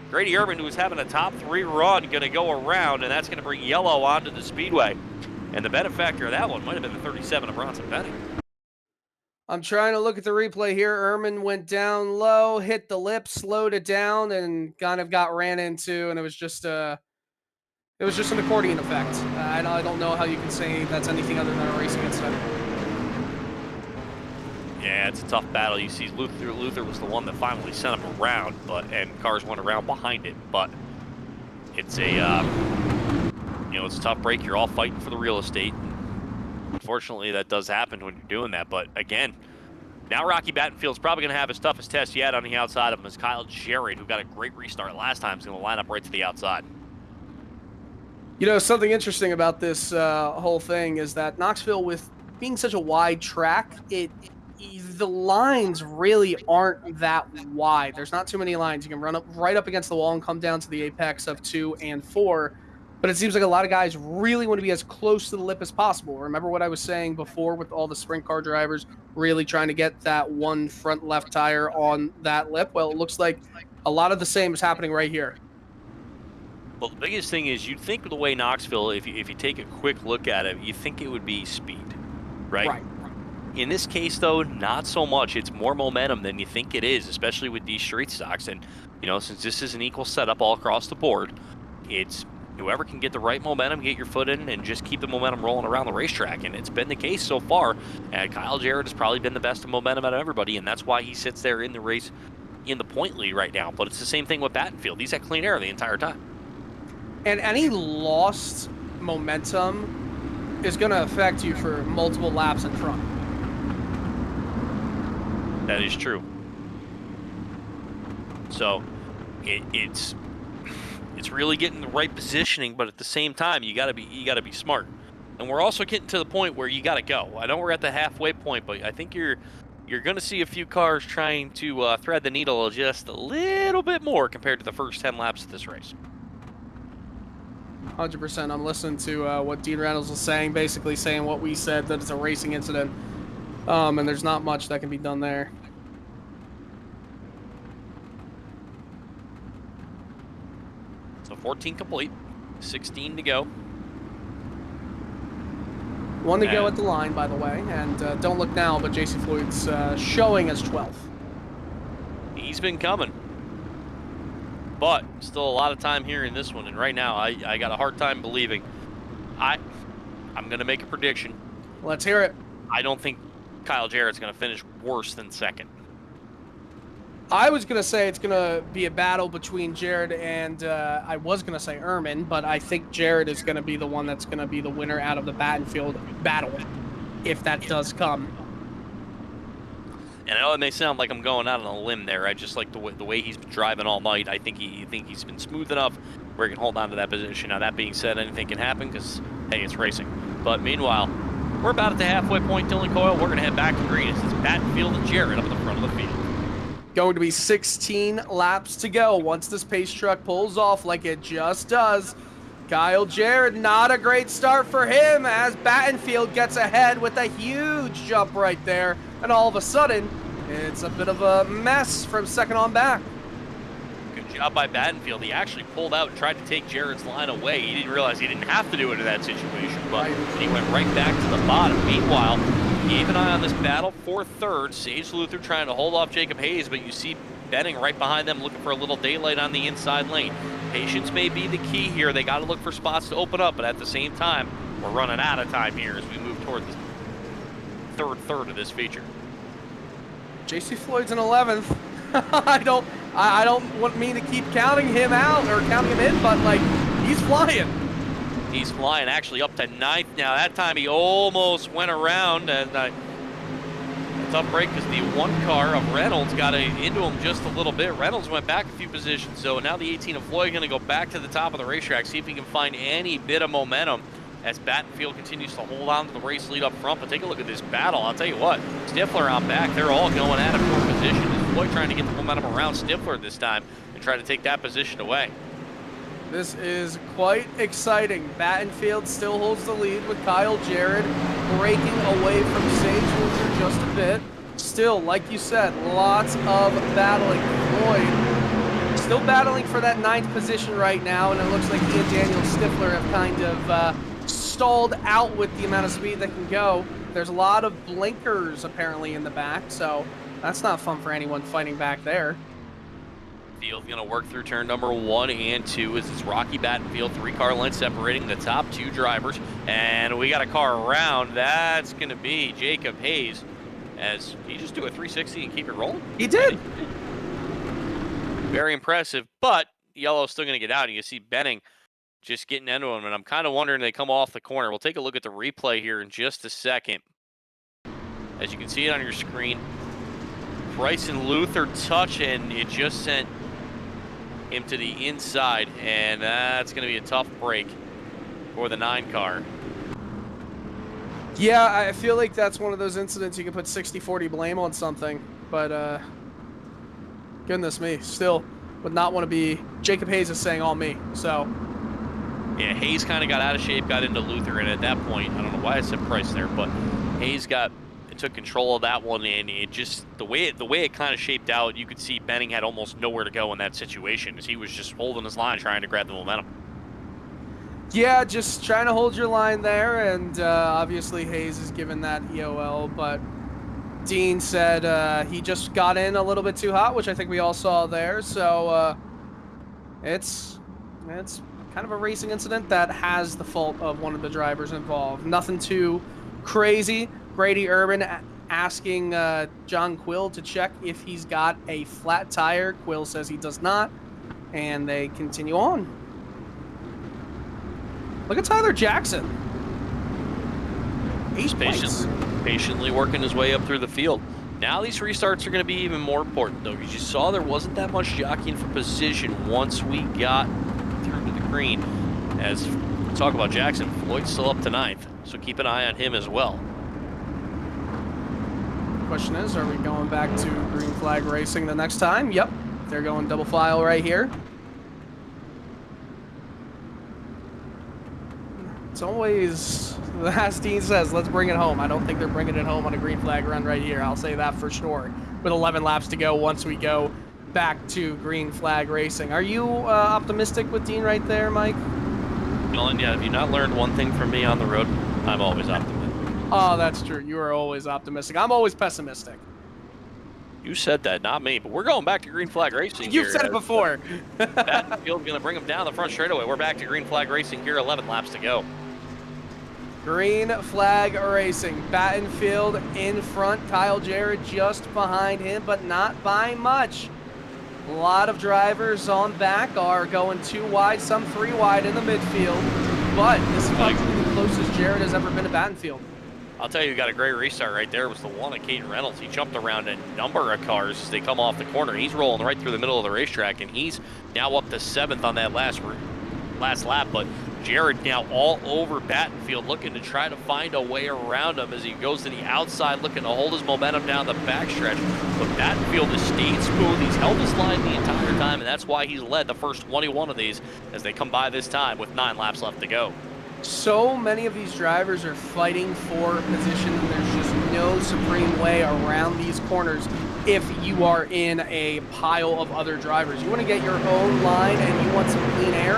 Grady Urban, who was having a top 3 run, going to go around, and that's going to bring yellow onto the speedway. And the benefactor of that one might have been the 37 of Bronson Benning. I'm trying to look at the replay here. Ehrman went down low, hit the lip, slowed it down, and kind of got ran into, and it was just an accordion effect. I don't know how you can say that's anything other than a racing incident. Yeah, it's a tough battle. You see Luther was the one that finally sent him around, and cars went around behind it. But it's a it's a tough break. You're all fighting for the real estate. Unfortunately, that does happen when you're doing that. But again, now Rocky Battenfield's probably going to have his toughest test yet on the outside of him, as Kyle Jarrett, who got a great restart last time, is going to line up right to the outside. You know, something interesting about this whole thing is that Knoxville, with being such a wide track, the lines really aren't that wide. There's not too many lines. You can run up right up against the wall and come down to the apex of 2 and 4. But it seems like a lot of guys really want to be as close to the lip as possible. Remember what I was saying before with all the sprint car drivers really trying to get that one front left tire on that lip? Well, it looks like a lot of the same is happening right here. Well, the biggest thing is you'd think the way Knoxville, if you take a quick look at it, you think it would be speed, right? In this case, though, not so much. It's more momentum than you think it is, especially with these street stocks. And, since this is an equal setup all across the board, it's whoever can get the right momentum, get your foot in, and just keep the momentum rolling around the racetrack. And it's been the case so far. And Kyle Jarrett has probably been the best of momentum out of everybody, and that's why he sits there in the race in the point lead right now. But it's the same thing with Battenfield. He's at clean air the entire time. And any lost momentum is going to affect you for multiple laps in front. That is true. So it's really getting the right positioning, but at the same time, you gotta be smart. And we're also getting to the point where you gotta go. I know we're at the halfway point, but I think you're gonna see a few cars trying to thread the needle just a little bit more compared to the first 10 laps of this race. 100%. I'm listening to what Dean Reynolds was saying, basically saying what we said, that it's a racing incident. And there's not much that can be done there. So 14 complete, 16 to go. One to go at the line, by the way. And don't look now, but JC Floyd's showing as 12th. He's been coming. But still a lot of time here in this one. And right now, I got a hard time believing. I'm going to make a prediction. Let's hear it. I don't think Kyle Jarrett's going to finish worse than second. I was going to say it's going to be a battle between Jared and I was going to say Ehrman, but I think Jared is going to be the one that's going to be the winner out of the Battenfield battle, if that does come. And I know it may sound like I'm going out on a limb there. I just like the way he's been driving all night. I think he's been smooth enough where he can hold on to that position. Now, that being said, anything can happen because, hey, it's racing. But meanwhile, we're about at the halfway point, Dylan Coyle. We're going to head back to green. It's Battenfield and Jarrett up at the front of the field. Going to be 16 laps to go once this pace truck pulls off like it just does. Kyle Jarrett, not a great start for him as Battenfield gets ahead with a huge jump right there. And all of a sudden, it's a bit of a mess from second on back. Good job by Battenfield. He actually pulled out and tried to take Jarrett's line away. He didn't realize he didn't have to do it in that situation, but he went right back to the bottom. Meanwhile, keep an eye on this battle for third. Sage Luther trying to hold off Jacob Hayes, but you see Benning right behind them looking for a little daylight on the inside lane. Patience may be the key here. They got to look for spots to open up, but at the same time, we're running out of time here as we move toward the third of this feature. JC Floyd's in 11th. I don't want me to keep counting him out or counting him in, but like he's flying. He's flying actually up to 9th now. That time he almost went around, and a tough break because the one car of Reynolds got into him just a little bit. Reynolds went back a few positions, so now the 18 of Floyd going to go back to the top of the racetrack, see if he can find any bit of momentum as Battenfield continues to hold on to the race lead up front. But take a look at this battle. I'll tell you what, Stifler out back, they're all going at it for position. Is Floyd trying to get the momentum around Stifler this time and try to take that position away? This is quite exciting. Battenfield still holds the lead with Kyle Jarrett breaking away from Sage Luther just a bit. Still, like you said, lots of battling. Floyd still battling for that 9th position right now, and it looks like he and Daniel Stifler have kind of stalled out with the amount of speed that can go. There's a lot of blinkers apparently in the back, so that's not fun for anyone fighting back there. Field going to work through turn number 1 and 2 as it's Rocky Battenfield, 3-car length separating the top 2 drivers. And we got a car around. That's going to be Jacob Hayes. As he just do a 360 and keep it rolling? He did. Very impressive, but Yellow's still going to get out. You can see Benning just getting into him, and I'm kind of wondering they come off the corner. We'll take a look at the replay here in just a second. As you can see it on your screen, Price and Luther touch, and it just sent him to the inside, and that's going to be a tough break for the 9-car. Yeah, I feel like that's one of those incidents you can put 60-40 blame on something, but goodness me, still would not want to be. Jacob Hayes is saying all me, so. Yeah, Hayes kind of got out of shape, got into Luther, and at that point, I don't know why I said Price there, but Hayes took control of that one, and it just, the way it kind of shaped out, you could see Benning had almost nowhere to go in that situation, as he was just holding his line, trying to grab the momentum. Yeah, just trying to hold your line there, and obviously Hayes is given that EOL, but Dean said he just got in a little bit too hot, which I think we all saw there, so it's kind of a racing incident that has the fault of one of the drivers involved. Nothing too crazy. Grady Urban asking John Quill to check if he's got a flat tire. Quill says he does not, and they continue on. Look at Tyler Jackson. He's patiently working his way up through the field. Now these restarts are going to be even more important, though, because you saw there wasn't that much jockeying for position once we got through to the green. As we talk about Jackson, Floyd's still up to 9th, so keep an eye on him as well. Question is, are we going back to green flag racing the next time? Yep, they're going double file right here. It's always, as Dean says, let's bring it home. I don't think they're bringing it home on a green flag run right here. I'll say that for sure. With 11 laps to go once we go back to green flag racing. Are you optimistic with Dean right there, Mike? Nolan, yeah, have you not learned one thing from me on the road? I'm always optimistic. Oh, that's true. You are always optimistic. I'm always pessimistic. You said that, not me, but we're going back to green flag racing. You've said it before. Battenfield's going to bring them down the front straightaway. We're back to green flag racing here, 11 laps to go. Green flag racing. Battenfield in front. Kyle Jarrett just behind him, but not by much. A lot of drivers on back are going 2 wide, some 3 wide in the midfield, but this is probably the closest Jarrett has ever been to Battenfield. I'll tell you, got a great restart right there. It was the one of Caden Reynolds. He jumped around a number of cars as they come off the corner. He's rolling right through the middle of the racetrack, and he's now up to 7th on that last lap. But Jared now all over Battenfield, looking to try to find a way around him as he goes to the outside, looking to hold his momentum down the backstretch. But Battenfield has stayed smooth. He's held his line the entire time, and that's why he's led the first 21 of these as they come by this time with 9 laps left to go. So many of these drivers are fighting for position, and there's just no supreme way around these corners if you are in a pile of other drivers. You want to get your own line and you want some clean air.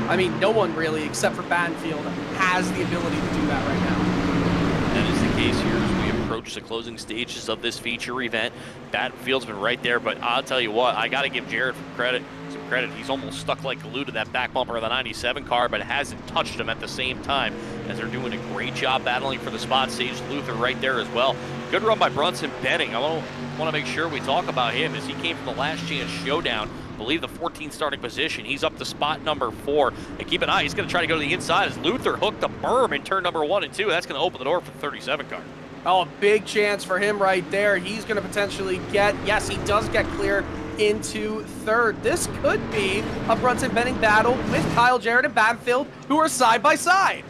I mean, no one really, except for Battenfield, has the ability to do that right now. That is the case here as we approach the closing stages of this feature event. Battenfield's been right there, but I'll tell you what, I got to give Jared some credit. He's almost stuck like glue to that back bumper of the 97 car, but it hasn't touched him at the same time as they're doing a great job battling for the spot. Sage Luther right there as well. Good run by Brunson Benning. I want to make sure we talk about him as he came from the last chance showdown. I believe the 14th starting position. He's up to spot number 4. And keep an eye, he's going to try to go to the inside as Luther hooked the berm in turn number 1 and 2. That's going to open the door for the 37 car. Oh, big chance for him right there. He's going to potentially get, yes, he does get clear into 3rd. This could be a Brunson Benning battle with Kyle Jarrett and Battenfield, who are side by side.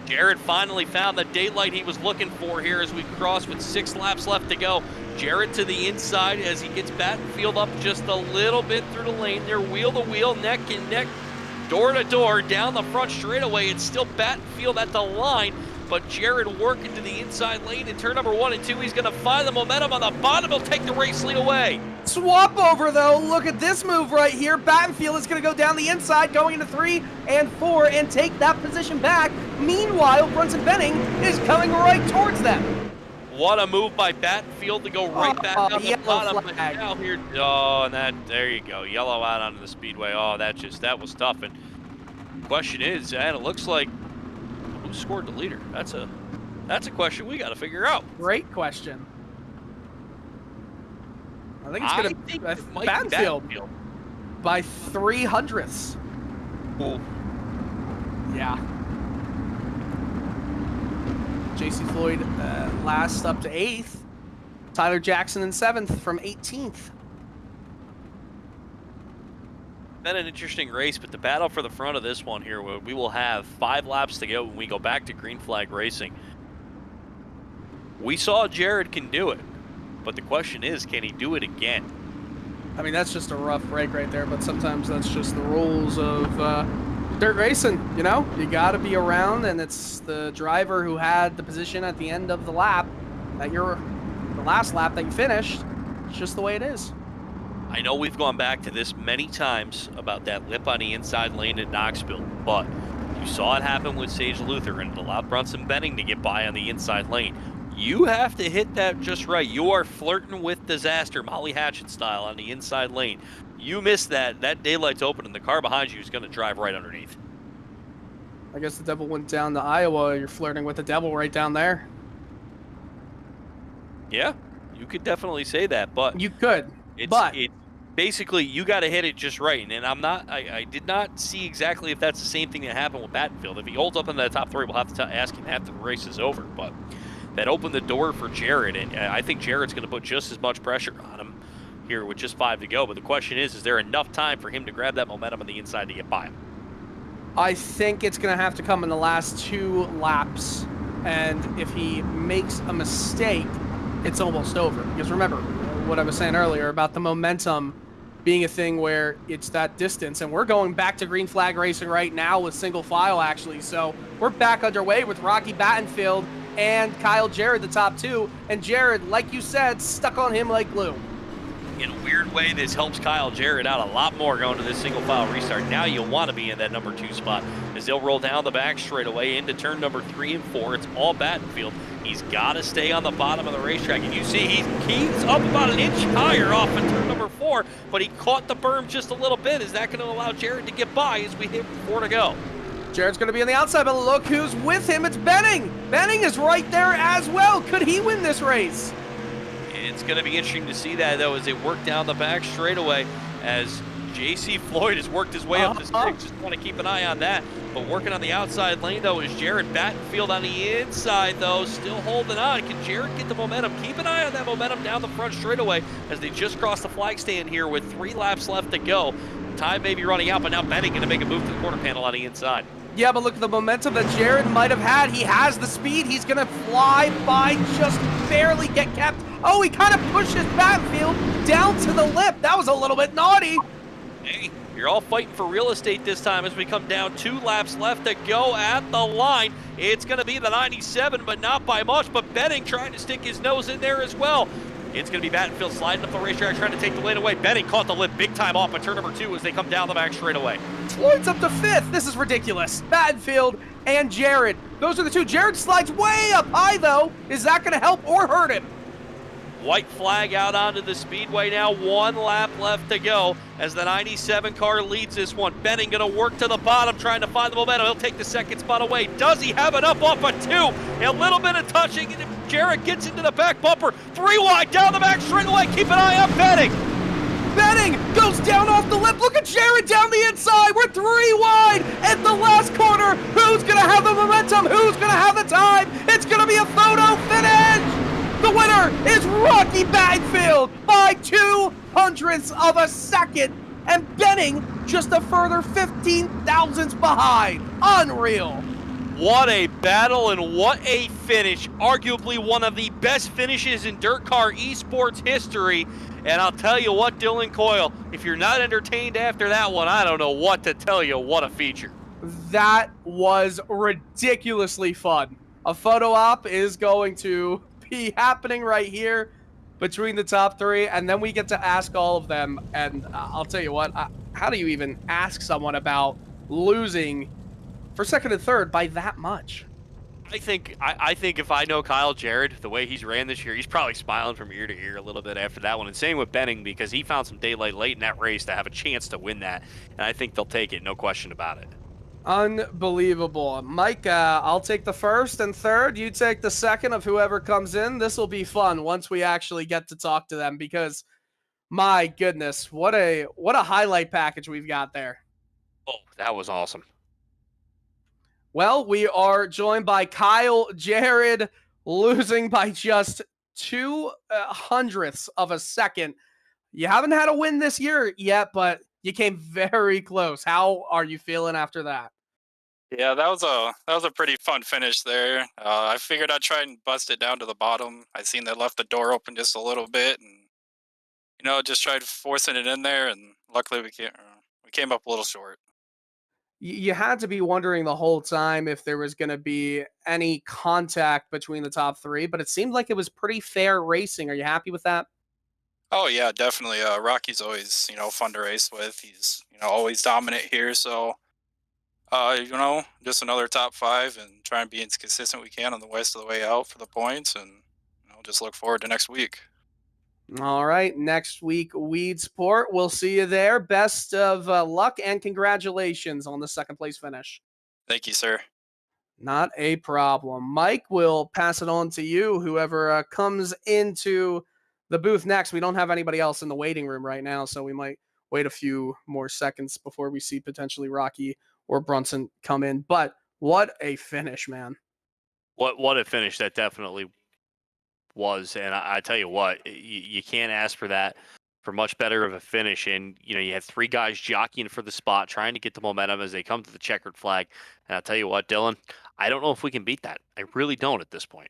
Jared finally found the daylight he was looking for here as we cross with 6 laps left to go. Jared to the inside as he gets Battenfield up just a little bit through the lane. They're wheel to wheel, neck and neck, door to door, down the front straightaway. It's still Battenfield at the line, but Jared working to the inside lane in turn number 1 and 2. He's going to find the momentum on the bottom. He'll take the race lead away. Swap over, though. Look at this move right here. Battenfield is going to go down the inside, going into 3 and 4, and take that position back. Meanwhile, Brunson Benning is coming right towards them. What a move by Battenfield to go right back on the bottom. Flag. Now here, oh, and there you go. Yellow out onto the speedway. Oh, that was tough. And question is, and it looks like, who scored the leader? That's a question we got to figure out. Great question. I think it's going to be Battenfield by 300ths. Cool. Yeah. JC Floyd last up to 8th. Tyler Jackson in 7th from 18th. Been an interesting race, but the battle for the front of this one here, we will have 5 laps to go when we go back to green flag racing. We saw Jared can do it, but the question is, can he do it again? I mean, that's just a rough break right there, but sometimes that's just the rules of dirt racing, you know? You gotta be around, and it's the driver who had the position at the end of the lap, the last lap that you finished. It's just the way it is. I know we've gone back to this many times about that lip on the inside lane at Knoxville, but you saw it happen with Sage Luther, and it allowed Brunson Benning to get by on the inside lane. You have to hit that just right. You are flirting with disaster, Molly Hatchet style, on the inside lane. You miss that daylight's open, and the car behind you is going to drive right underneath. I guess the devil went down to Iowa. You're flirting with the devil right down there. Yeah, you could definitely say that, but you could. Basically, you got to hit it just right. And I did not see exactly if that's the same thing that happened with Battenfield. If he holds up in the top 3, we'll have to ask him after the race is over. But that opened the door for Jared, and I think Jared's going to put just as much pressure on him here with just 5 to go. But the question is there enough time for him to grab that momentum on the inside to get by him? I think it's going to have to come in the last 2 laps. And if he makes a mistake, it's almost over. Because remember what I was saying earlier about the momentum being a thing where it's that distance. And we're going back to green flag racing right now with single file, actually. So we're back underway with Rocky Battenfield and Kyle Jarrett, the top 2. And Jared, like you said, stuck on him like glue. In a weird way, this helps Kyle Jarrett out a lot more going to this single file restart. Now you want to be in that number 2 spot as they'll roll down the back straightaway into turn number 3 and 4. It's all Battenfield. He's got to stay on the bottom of the racetrack. And you see he's up about an inch higher off in turn number 4, but he caught the berm just a little bit. Is that going to allow Jarrett to get by as we hit 4 to go? Jared's going to be on the outside, but look who's with him. It's Benning. Benning is right there as well. Could he win this race? It's going to be interesting to see that, though, as they work down the back straightaway, as JC Floyd has worked his way up the sticks. Just want to keep an eye on that. But working on the outside lane, though, is Jared Battenfield on the inside, though, still holding on. Can Jared get the momentum? Keep an eye on that momentum down the front straightaway as they just crossed the flag stand here with 3 laps left to go. Time may be running out, but now Benning going to make a move to the quarter panel on the inside. Yeah, but look at the momentum that Jared might have had. He has the speed. He's going to fly by, just barely get kept. Oh, he kind of pushes Battenfield down to the lip. That was a little bit naughty. Hey, you're all fighting for real estate this time as we come down 2 laps left to go at the line. It's going to be the 97, but not by much. But Benning trying to stick his nose in there as well. It's going to be Battenfield sliding up the racetrack, trying to take the lane away. Benning caught the lip big time off at turn number 2 as they come down the back straightaway. Floyd's up to 5th. This is ridiculous. Battenfield and Jared. Those are the 2. Jared slides way up high, though. Is that going to help or hurt him? White flag out onto the speedway now. 1 lap left to go as the 97 car leads this one. Benning going to work to the bottom, trying to find the momentum. He'll take the 2nd spot away. Does he have it up off a 2? A little bit of touching, and Jarrett gets into the back bumper. 3 wide down the back straightaway. Keep an eye on Benning. Benning goes down off the lip. Look at Jared down the inside. We're 3 wide at the last corner. Who's going to have the momentum? Who's going to have the time? It's going to be a photo finish. The winner is Rocky Battenfield by 0.02 of a second, and Benning just a further 15 thousandths behind. Unreal. What a battle and what a finish. Arguably one of the best finishes in DIRTcar eSports history. And I'll tell you what, Dylan Coyle, if you're not entertained after that one, I don't know what to tell you. What a feature. That was ridiculously fun. A photo op is going to be happening right here between the top three, and then we get to ask all of them. And I'll tell you what, how do you even ask someone about losing for second and third by that much? I think if I know Kyle Jarrett, the way he's ran this year, he's probably smiling from ear to ear a little bit after that one. And same with Benning, because he found some daylight late in that race to have a chance to win that. And I think they'll take it, no question about it. Unbelievable. Mike, I'll take the first and third. You take the second of whoever comes in. This will be fun once we actually get to talk to them, because my goodness, what a highlight package we've got there. Oh, that was awesome. Well, we are joined by Kyle Jarrett, losing by just 0.02 of a second. You haven't had a win this year yet, but you came very close. How are you feeling after that? Yeah, that was a pretty fun finish there. I figured I'd try and bust it down to the bottom. I seen they left the door open just a little bit, and just tried forcing it in there, and luckily we came up a little short. You had to be wondering the whole time if there was going to be any contact between the top three, but it seemed like it was pretty fair racing. Are you happy with that? Oh yeah, definitely. Rocky's always fun to race with. He's always dominant here, so just another top 5 and try and be as consistent we can on the rest of the way out for the points, and just look forward to next week. All right, next week, Weedsport. We'll see you there. Best of luck and congratulations on the second place finish. Thank you, sir. Not a problem. Mike, will pass it on to you, whoever comes into the booth next. We don't have anybody else in the waiting room right now, so we might wait a few more seconds before we see potentially Rocky or Brunson come in. But what a finish, man. What a finish that definitely was. And I tell you what, you can't ask for that, for much better of a finish. And, you had 3 guys jockeying for the spot, trying to get the momentum as they come to the checkered flag. And I'll tell you what, Dylan, I don't know if we can beat that. I really don't at this point.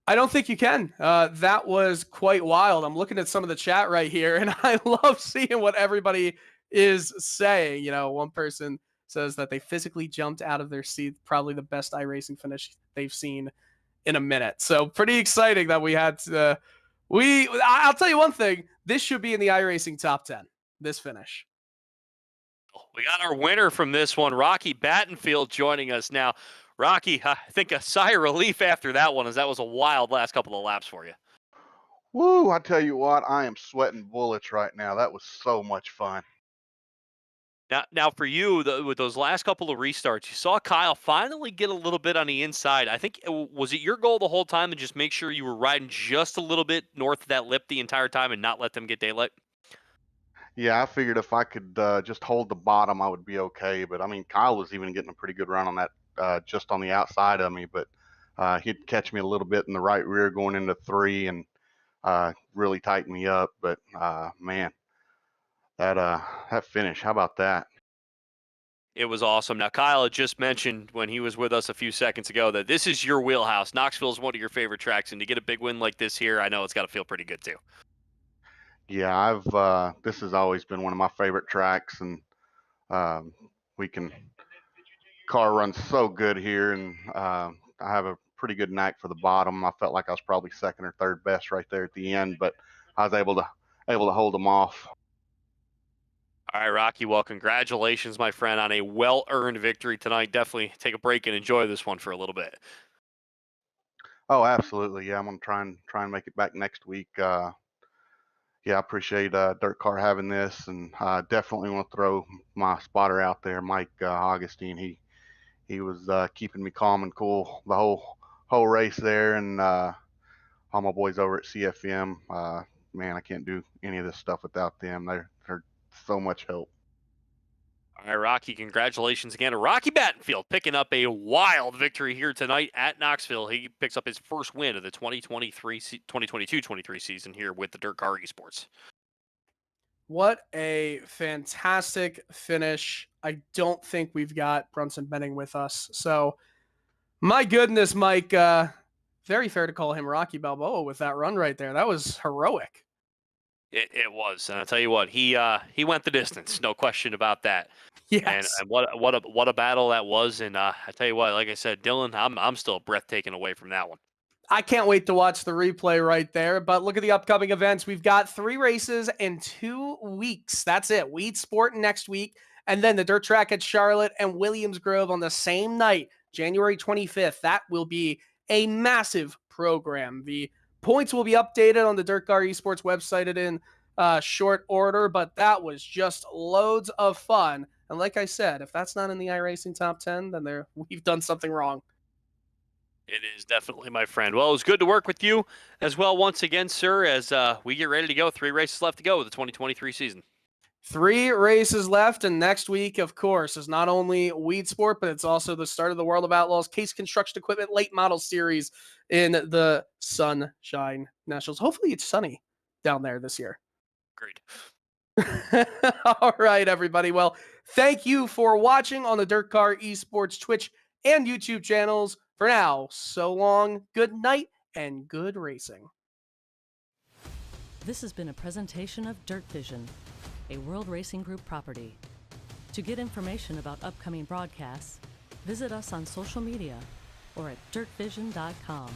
I don't think you can. That was quite wild. I'm looking at some of the chat right here, and I love seeing what everybody is saying. One person says that they physically jumped out of their seat. Probably the best iRacing finish they've seen in a minute. So pretty exciting that we had to, I'll tell you one thing. This should be in the iRacing top 10, this finish. We got our winner from this one, Rocky Battenfield, joining us now. Rocky, I think a sigh of relief after that one, as that was a wild last couple of laps for you. Woo, I tell you what, I am sweating bullets right now. That was so much fun. Now for you, with those last couple of restarts, you saw Kyle finally get a little bit on the inside. I think, was it your goal the whole time to just make sure you were riding just a little bit north of that lip the entire time and not let them get daylight? Yeah, I figured if I could just hold the bottom, I would be okay. But, I mean, Kyle was even getting a pretty good run on that just on the outside of me. But he'd catch me a little bit in the right rear going into 3 and really tighten me up. But, man, that finish, how about that? It was awesome. Now, Kyle had just mentioned when he was with us a few seconds ago that this is your wheelhouse. Knoxville is one of your favorite tracks, and to get a big win like this here, I know it's got to feel pretty good too. Yeah, this has always been one of my favorite tracks, and car runs so good here, and I have a pretty good knack for the bottom. I felt like I was probably second or third best right there at the end, but I was able to hold them off. All right, Rocky, well, congratulations, my friend, on a well-earned victory tonight. Definitely take a break and enjoy this one for a little bit. Oh, absolutely. Yeah, I'm going to try and make it back next week. Yeah, I appreciate DIRTcar having this, and definitely want to throw my spotter out there, Mike Augustine. He was keeping me calm and cool the whole race there, and all my boys over at CFM. Man, I can't do any of this stuff without them. They're so much help. All right, Rocky, congratulations again to Rocky Battenfield, picking up a wild victory here tonight at Knoxville. He picks up his first win of the 2022-23 season here with the DIRTcar eSports. What a fantastic finish. I don't think we've got Brunson Benning with us. So My goodness, Mike. Very fair to call him Rocky Balboa with that run right there. That was heroic. It was, and I'll tell you what, he went the distance, no question about that. Yes. And what a battle that was. And I tell you what, like I said, Dylan, I'm still breathtaking away from that one. I can't wait to watch the replay right there. But look at the upcoming events. We've got 3 races in 2 weeks. That's it. Weed Sport next week, and then the dirt track at Charlotte and Williams Grove on the same night, January 25th. That will be a massive program. The points will be updated on the DIRTcar eSports website in short order, but that was just loads of fun. And like I said, if that's not in the iRacing top 10, then we've done something wrong. It is definitely, my friend. Well, it was good to work with you as well once again, sir, as we get ready to go. 3 races left to go with the 2023 season. 3 races left, and next week, of course, is not only Weed Sport, but it's also the start of the World of Outlaws Case Construction Equipment Late Model Series in the Sunshine Nationals. Hopefully it's sunny down there this year. Agreed. All right, everybody. Well, thank you for watching on the DIRTcar eSports Twitch and YouTube channels. For now, so long, good night, and good racing. This has been a presentation of Dirtvision, a World Racing Group property. To get information about upcoming broadcasts, visit us on social media or at dirtvision.com.